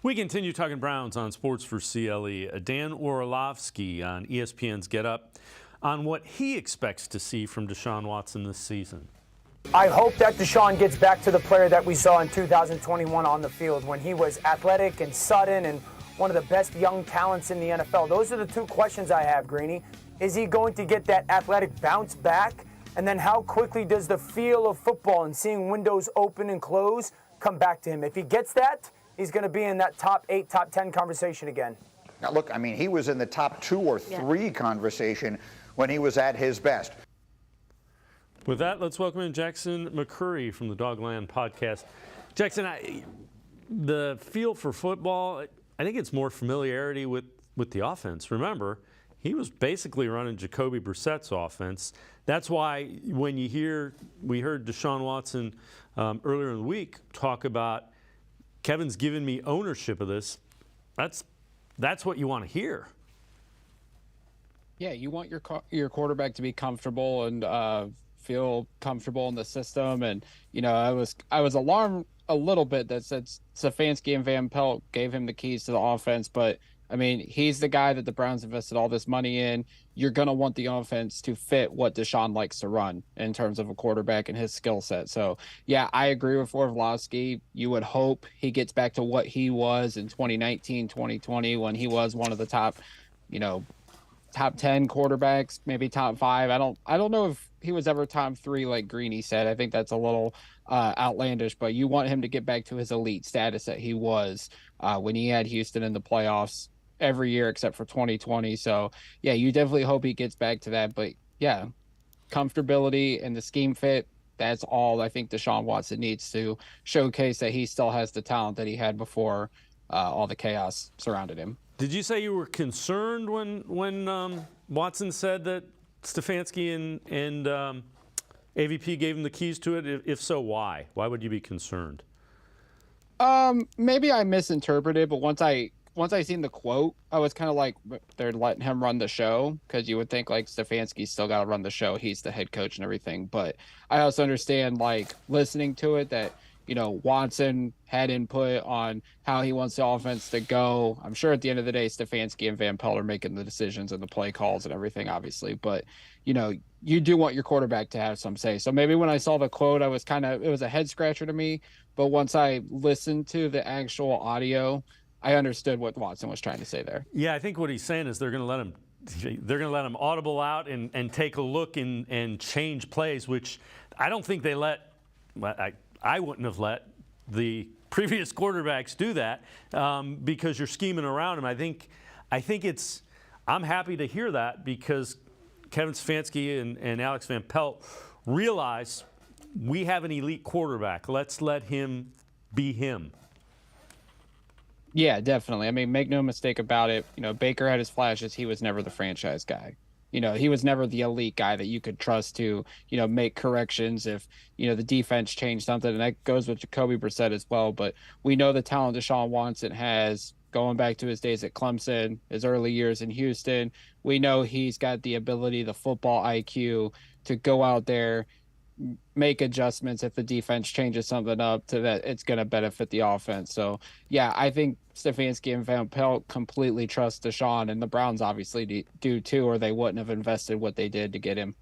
We continue talking Browns on Sports4CLE. Dan Orlovsky on ESPN's Get Up on what he expects to see from Deshaun Watson this season. I hope that Deshaun gets back to the player that we saw in 2021 on the field when he was athletic and sudden and one of the best young talents in the NFL. Those are the two questions I have, Greeny. Is he going to get that athletic bounce back? And then how quickly does the feel of football and seeing windows open and close come back to him? If he gets that, he's going to be in that top 8, top 10 conversation again. Now, look, I mean, he was in the top 2 or 3 conversation when he was at his best. With that, let's welcome in Jackson McCurry from the Dawgland podcast. Jackson, the feel for football, I think it's more familiarity with the offense. Remember, he was basically running Jacoby Brissett's offense. That's why when we heard Deshaun Watson earlier in the week talk about Kevin's given me ownership of this, that's what you want to hear. Yeah, you want your quarterback to be comfortable and feel comfortable in the system. And I was alarmed a little bit that said Stefanski and Van Pelt gave him the keys to the offense, but I mean, he's the guy that the Browns invested all this money in. You're going to want the offense to fit what Deshaun likes to run in terms of a quarterback and his skill set. So, yeah, I agree with Orlovsky. You would hope he gets back to what he was in 2019, 2020, when he was one of the top 10 quarterbacks, maybe top 5. I don't know if he was ever top 3 like Greeny said. I think that's a little outlandish, but you want him to get back to his elite status that he was when he had Houston in the playoffs every year except for 2020. So yeah, you definitely hope he gets back to that. But yeah, comfortability and the scheme fit, that's all I think Deshaun Watson needs to showcase that he still has the talent that he had before all the chaos surrounded him. Did you say you were concerned when Watson said that Stefanski and AVP gave him the keys to it? If so, why? Why would you be concerned? Maybe I misinterpreted, but once I seen the quote, I was kind of like, they're letting him run the show, because you would think like Stefanski's still got to run the show. He's the head coach and everything. But I also understand, like, listening to it, that Watson had input on how he wants the offense to go. I'm sure at the end of the day, Stefanski and Van Pelt are making the decisions and the play calls and everything, obviously. But, you do want your quarterback to have some say. So maybe when I saw the quote, it was a head scratcher to me. But once I listened to the actual audio, I understood what Watson was trying to say there. Yeah, I think what he's saying is they're going to let him audible out and take a look and change plays, which I don't think they let. I wouldn't have let the previous quarterbacks do that because you're scheming around him. I think I'm happy to hear that because Kevin Stefanski and Alex Van Pelt realize we have an elite quarterback. Let's let him be him. Yeah, definitely. I mean, make no mistake about it. Baker had his flashes. He was never the franchise guy. He was never the elite guy that you could trust to, make corrections if, the defense changed something. And that goes with Jacoby Brissett as well. But we know the talent Deshaun Watson has going back to his days at Clemson, his early years in Houston. We know he's got the ability, the football IQ to go out there, make adjustments if the defense changes something up to that it's going to benefit the offense. So, yeah, I think Stefanski and Van Pelt completely trust Deshaun, and the Browns obviously do too, or they wouldn't have invested what they did to get him.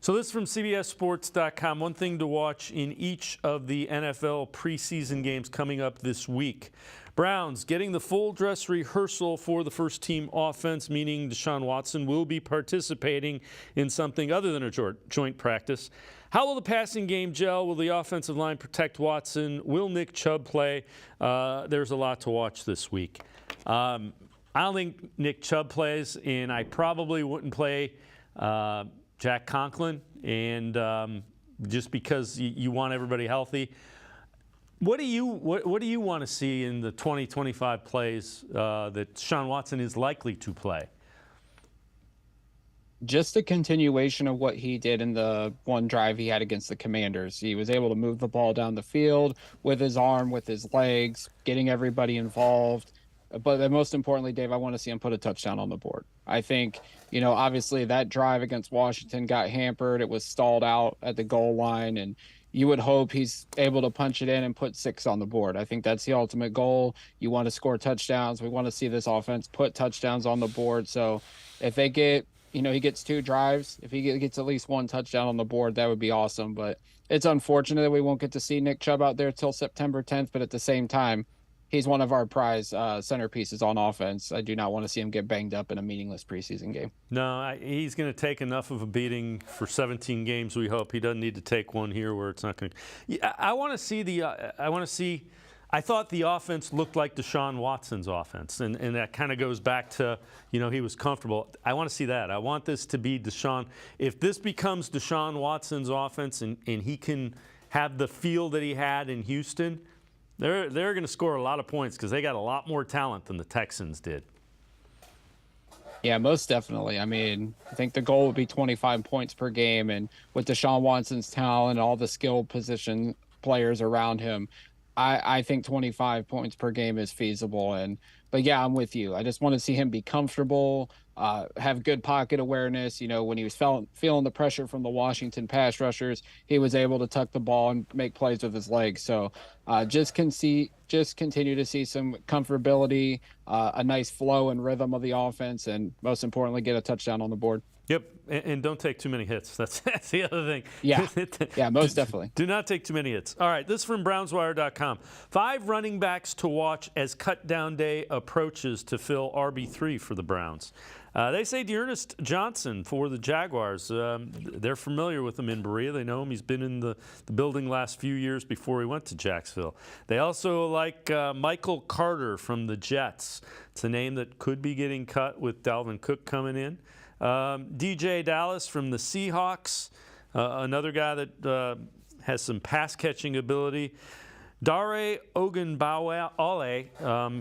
So this is from CBSSports.com. One thing to watch in each of the NFL preseason games coming up this week. Browns getting the full dress rehearsal for the first team offense, meaning Deshaun Watson will be participating in something other than a joint practice. How will the passing game gel? Will the offensive line protect Watson? Will Nick Chubb play? There's a lot to watch this week. I don't think Nick Chubb plays, and I probably wouldn't play Jack Conklin, and just because you want everybody healthy. What do you want to see in the 2025 plays that Deshaun Watson is likely to play? Just a continuation of what he did in the one drive he had against the Commanders. He was able to move the ball down the field with his arm, with his legs, getting everybody involved. But then most importantly, Dave, I want to see him put a touchdown on the board. I think, obviously that drive against Washington got hampered. It was stalled out at the goal line, and you would hope he's able to punch it in and put 6 on the board. I think that's the ultimate goal. You want to score touchdowns. We want to see this offense put touchdowns on the board. So if they get he gets 2 drives. If he gets at least 1 touchdown on the board, that would be awesome. But it's unfortunate that we won't get to see Nick Chubb out there till September 10th. But at the same time, he's one of our prize centerpieces on offense. I do not want to see him get banged up in a meaningless preseason game. No, he's going to take enough of a beating for 17 games. We hope he doesn't need to take one here where it's not going to. I want to see I thought the offense looked like Deshaun Watson's offense, and that kind of goes back to, he was comfortable. I want to see that. I want this to be Deshaun. If this becomes Deshaun Watson's offense and he can have the feel that he had in Houston, they're going to score a lot of points because they got a lot more talent than the Texans did. Yeah, most definitely. I mean, I think the goal would be 25 points per game, and with Deshaun Watson's talent and all the skill position players around him, I think 25 points per game is feasible. But yeah, I'm with you. I just want to see him be comfortable, have good pocket awareness. When he was feeling the pressure from the Washington pass rushers, he was able to tuck the ball and make plays with his legs. So just continue to see some comfortability, a nice flow and rhythm of the offense, and most importantly, get a touchdown on the board. Yep, and don't take too many hits. That's the other thing. Yeah, most definitely. Do not take too many hits. All right, this is from BrownsWire.com. 5 running backs to watch as cut-down day approaches to fill RB3 for the Browns. They say D'Ernest Johnson for the Jaguars. They're familiar with him in Berea. They know him. He's been in the building last few years before he went to Jacksonville. They also like Michael Carter from the Jets. It's a name that could be getting cut with Dalvin Cook coming in. DJ Dallas from the Seahawks, another guy that has some pass-catching ability. Dare Ogunbowale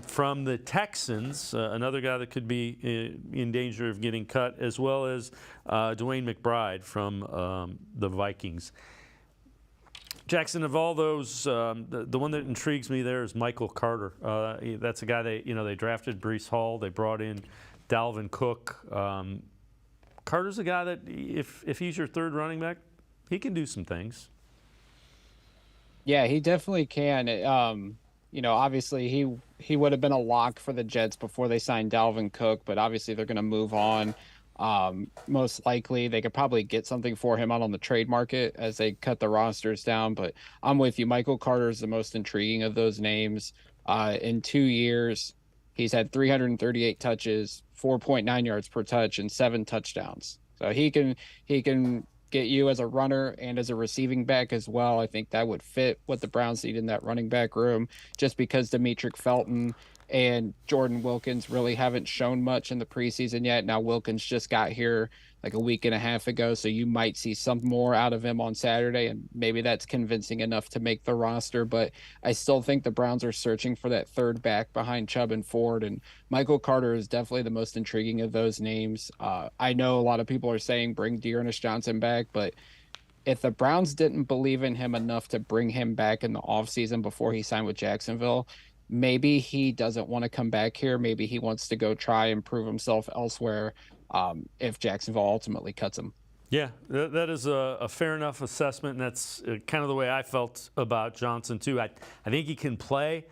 from the Texans, another guy that could be in danger of getting cut, as well as Dwayne McBride from the Vikings. Jackson, of all those, the one that intrigues me there is Michael Carter. That's a guy they drafted Breece Hall. They brought in Dalvin Cook. Carter's a guy that if he's your third running back, he can do some things. Yeah, he definitely can. Obviously he would have been a lock for the Jets before they signed Dalvin Cook, but obviously they're going to move on. Most likely they could probably get something for him out on the trade market as they cut the rosters down. But I'm with you. Michael Carter is the most intriguing of those names. In 2 years, he's had 338 touches, 4.9 yards per touch, and 7 touchdowns. So he can get you as a runner and as a receiving back as well. I think that would fit what the Browns need in that running back room, just because Demetric Felton and Jordan Wilkins really haven't shown much in the preseason yet. Now Wilkins just got here like a week and a half ago, so you might see some more out of him on Saturday, and maybe that's convincing enough to make the roster. But I still think the Browns are searching for that third back behind Chubb and Ford, and Michael Carter is definitely the most intriguing of those names. I know a lot of people are saying bring D'Ernest Johnson back, but if the Browns didn't believe in him enough to bring him back in the offseason before he signed with Jacksonville, maybe he doesn't want to come back here. Maybe he wants to go try and prove himself elsewhere if Jacksonville ultimately cuts him. Yeah, that is a fair enough assessment, and that's kind of the way I felt about Johnson, too. I think he can play.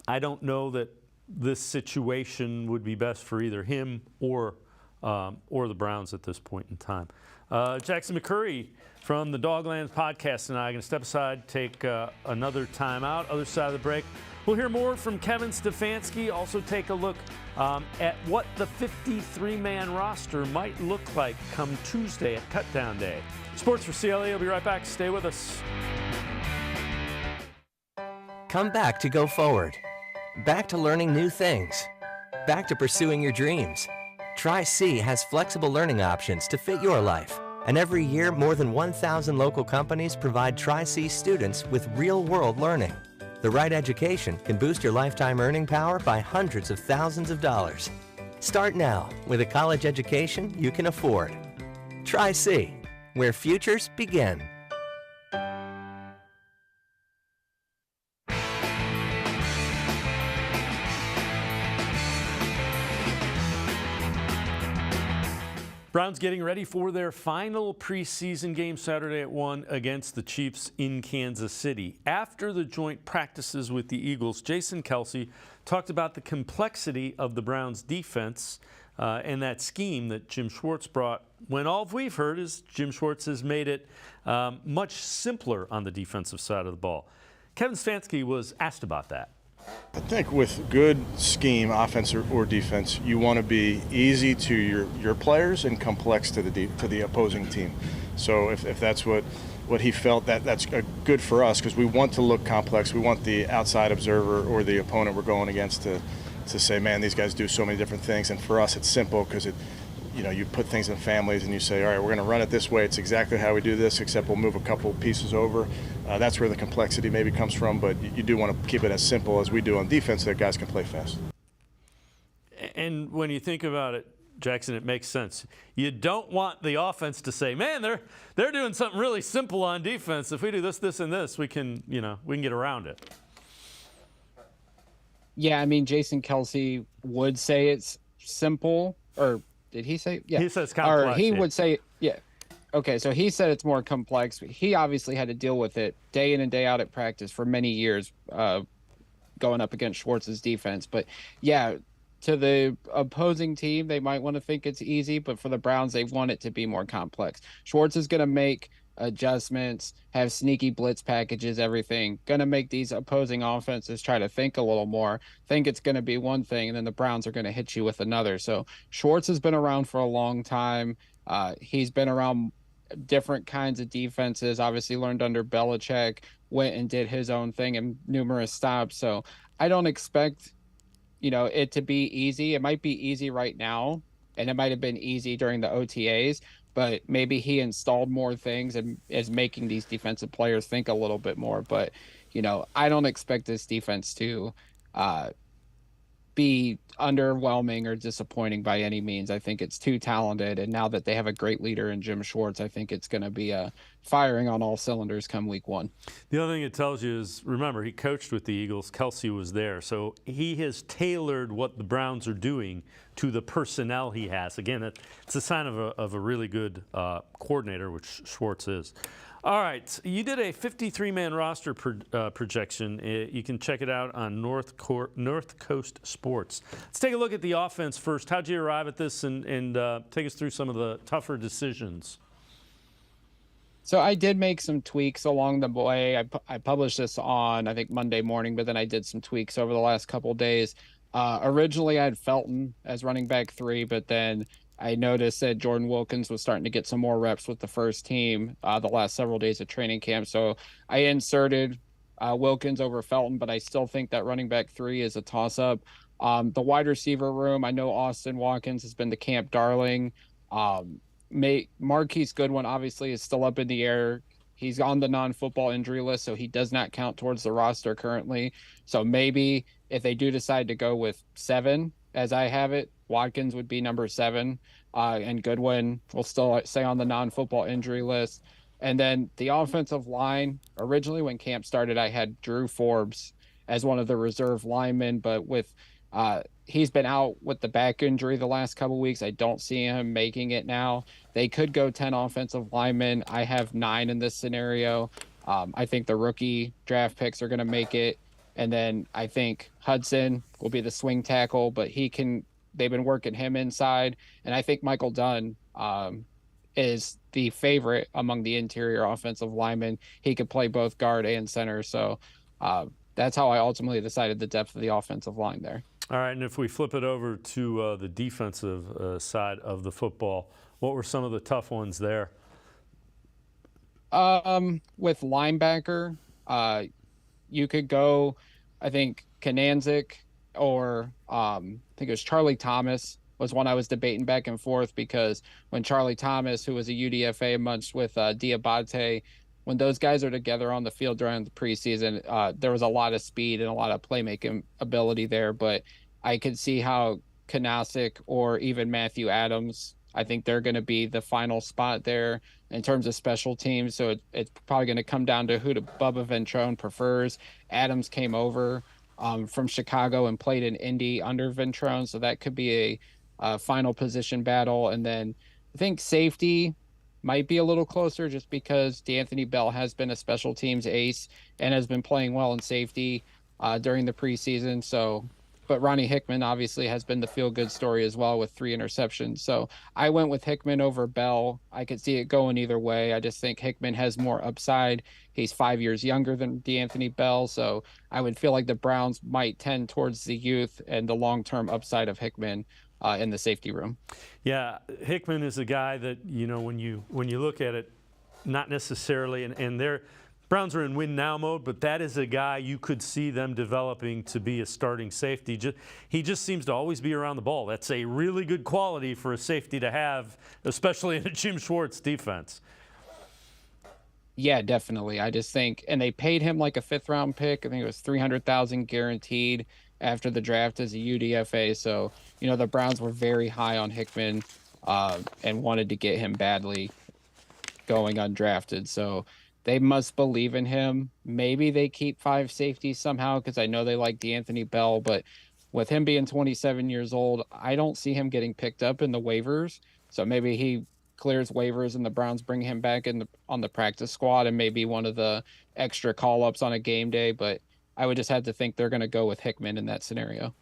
I don't know that this situation would be best for either him or the Browns at this point in time. Jackson McCurry from the Dawgland podcast and I are going to step aside, take another time out. Other side of the break, we'll hear more from Kevin Stefanski. Also take a look at what the 53-man roster might look like come Tuesday at Cutdown Day. Sports4CLE will be right back. Stay with us. Come back to go forward. Back to learning new things. Back to pursuing your dreams. Tri-C has flexible learning options to fit your life. And every year, more than 1,000 local companies provide Tri-C students with real-world learning. The right education can boost your lifetime earning power by hundreds of thousands of dollars. Start now with a college education you can afford. Tri-C, where futures begin. Browns getting ready for their final preseason game Saturday at 1 against the Chiefs in Kansas City. After the joint practices with the Eagles, Jason Kelce talked about the complexity of the Browns' defense and that scheme that Jim Schwartz brought, when all we've heard is Jim Schwartz has made it much simpler on the defensive side of the ball. Kevin Stefanski was asked about that. I think with good scheme, offense or defense, you want to be easy to your players and complex to the opposing team. So if that's what he felt, that's good for us, because we want to look complex. We want the outside observer or the opponent we're going against to say, man, these guys do so many different things. And for us, it's simple, because you put things in families and you say, all right, we're going to run it this way. It's exactly how we do this, except we'll move a couple pieces over. That's where the complexity maybe comes from, but you do want to keep it as simple as we do on defense, so that guys can play fast. And when you think about it, Jackson, it makes sense. You don't want the offense to say, man, they're doing something really simple on defense. If we do this, this, and this, we can get around it. Yeah, I mean, Jason Kelce would say it's simple, or did he say? Yeah, he says complex. Or he would say, yeah. Okay, so he said it's more complex. He obviously had to deal with it day in and day out at practice for many years, going up against Schwartz's defense. But yeah, to the opposing team, they might want to think it's easy, but for the Browns, they want it to be more complex. Schwartz is going to make adjustments, have sneaky blitz packages, everything. Going to make these opposing offenses try to think a little more, think it's going to be one thing, and then the Browns are going to hit you with another. So Schwartz has been around for a long time. He's been around different kinds of defenses, obviously learned under Belichick, went and did his own thing in numerous stops. So I don't expect, it to be easy. It might be easy right now, and it might have been easy during the OTAs, but maybe he installed more things and is making these defensive players think a little bit more. But, I don't expect this defense to be underwhelming or disappointing by any means. I think it's too talented, and now that they have a great leader in Jim Schwartz, I think it's going to be firing on all cylinders come week one. The other thing it tells you is, remember, he coached with the Eagles. Kelce was there, so he has tailored what the Browns are doing to the personnel he has. Again, it's a sign of a really good coordinator, which Schwartz is. All right, you did a 53-man roster projection. You can check it out on North Coast Sports. Let's take a look at the offense first. How'd you arrive at this, and take us through some of the tougher decisions? So I did make some tweaks along the way. I published this on, I think, Monday morning, but then I did some tweaks over the last couple of days. Originally, I had Felton as running back 3, but then I noticed that Jordan Wilkins was starting to get some more reps with the first team the last several days of training camp. So I inserted Wilkins over Felton, but I still think that running back 3 is a toss-up. The wide receiver room, I know Austin Watkins has been the camp darling. Marquise Goodwin obviously is still up in the air. He's on the non-football injury list, so he does not count towards the roster currently. So maybe if they do decide to go with 7, as I have it, Watkins would be number 7, and Goodwin will still stay on the non-football injury list. And then the offensive line, originally when camp started, I had Drew Forbes as one of the reserve linemen, but with he's been out with the back injury the last couple of weeks. I don't see him making it now. They could go 10 offensive linemen. I have 9 in this scenario. I think the rookie draft picks are going to make it. And then I think Hudson will be the swing tackle, but they've been working him inside. And I think Michael Dunn is the favorite among the interior offensive linemen. He could play both guard and center. So that's how I ultimately decided the depth of the offensive line there. All right, and if we flip it over to the defensive side of the football, what were some of the tough ones there? With linebacker, you could go, I think, Kananzik, or I think it was Charlie Thomas was one I was debating back and forth, because when Charlie Thomas, who was a UDFA, munched with Diabate, when those guys are together on the field during the preseason, there was a lot of speed and a lot of playmaking ability there. But I could see how Kanasik or even Matthew Adams, I think they're going to be the final spot there in terms of special teams. So it's probably going to come down to who Bubba Ventrone prefers. Adams came over from Chicago and played in Indy under Ventrone, so that could be a final position battle. And then I think safety might be a little closer, just because D'Anthony Bell has been a special teams ace and has been playing well in safety during the preseason. So but Ronnie Hickman obviously has been the feel-good story as well with 3 interceptions. So I went with Hickman over Bell. I could see it going either way. I just think Hickman has more upside. He's 5 years younger than DeAnthony Bell, so I would feel like the Browns might tend towards the youth and the long-term upside of Hickman in the safety room. Yeah, Hickman is a guy that, when you look at it, not necessarily, and they're Browns are in win-now mode, but that is a guy you could see them developing to be a starting safety. He just seems to always be around the ball. That's a really good quality for a safety to have, especially in a Jim Schwartz defense. Yeah, definitely. I just think, and they paid him like a 5th-round pick. I think it was $300,000 guaranteed after the draft as a UDFA. So, the Browns were very high on Hickman and wanted to get him badly going undrafted. So they must believe in him. Maybe they keep 5 safeties somehow because I know they like DeAnthony Bell, but with him being 27 years old, I don't see him getting picked up in the waivers. So maybe he clears waivers and the Browns bring him back on the practice squad and maybe one of the extra call-ups on a game day, but I would just have to think they're going to go with Hickman in that scenario.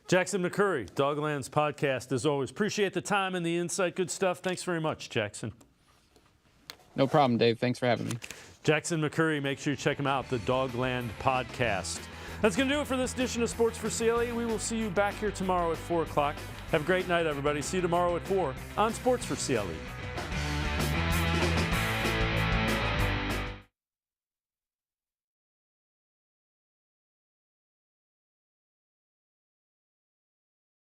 Jackson McCurry, Dawgland's podcast, as always. Appreciate the time and the insight. Good stuff. Thanks very much, Jackson. No problem, Dave. Thanks for having me. Jackson McCurry, make sure you check him out, the Dawgland podcast. That's going to do it for this edition of Sports for CLE. We will see you back here tomorrow at 4 o'clock. Have a great night, everybody. See you tomorrow at 4 on Sports for CLE.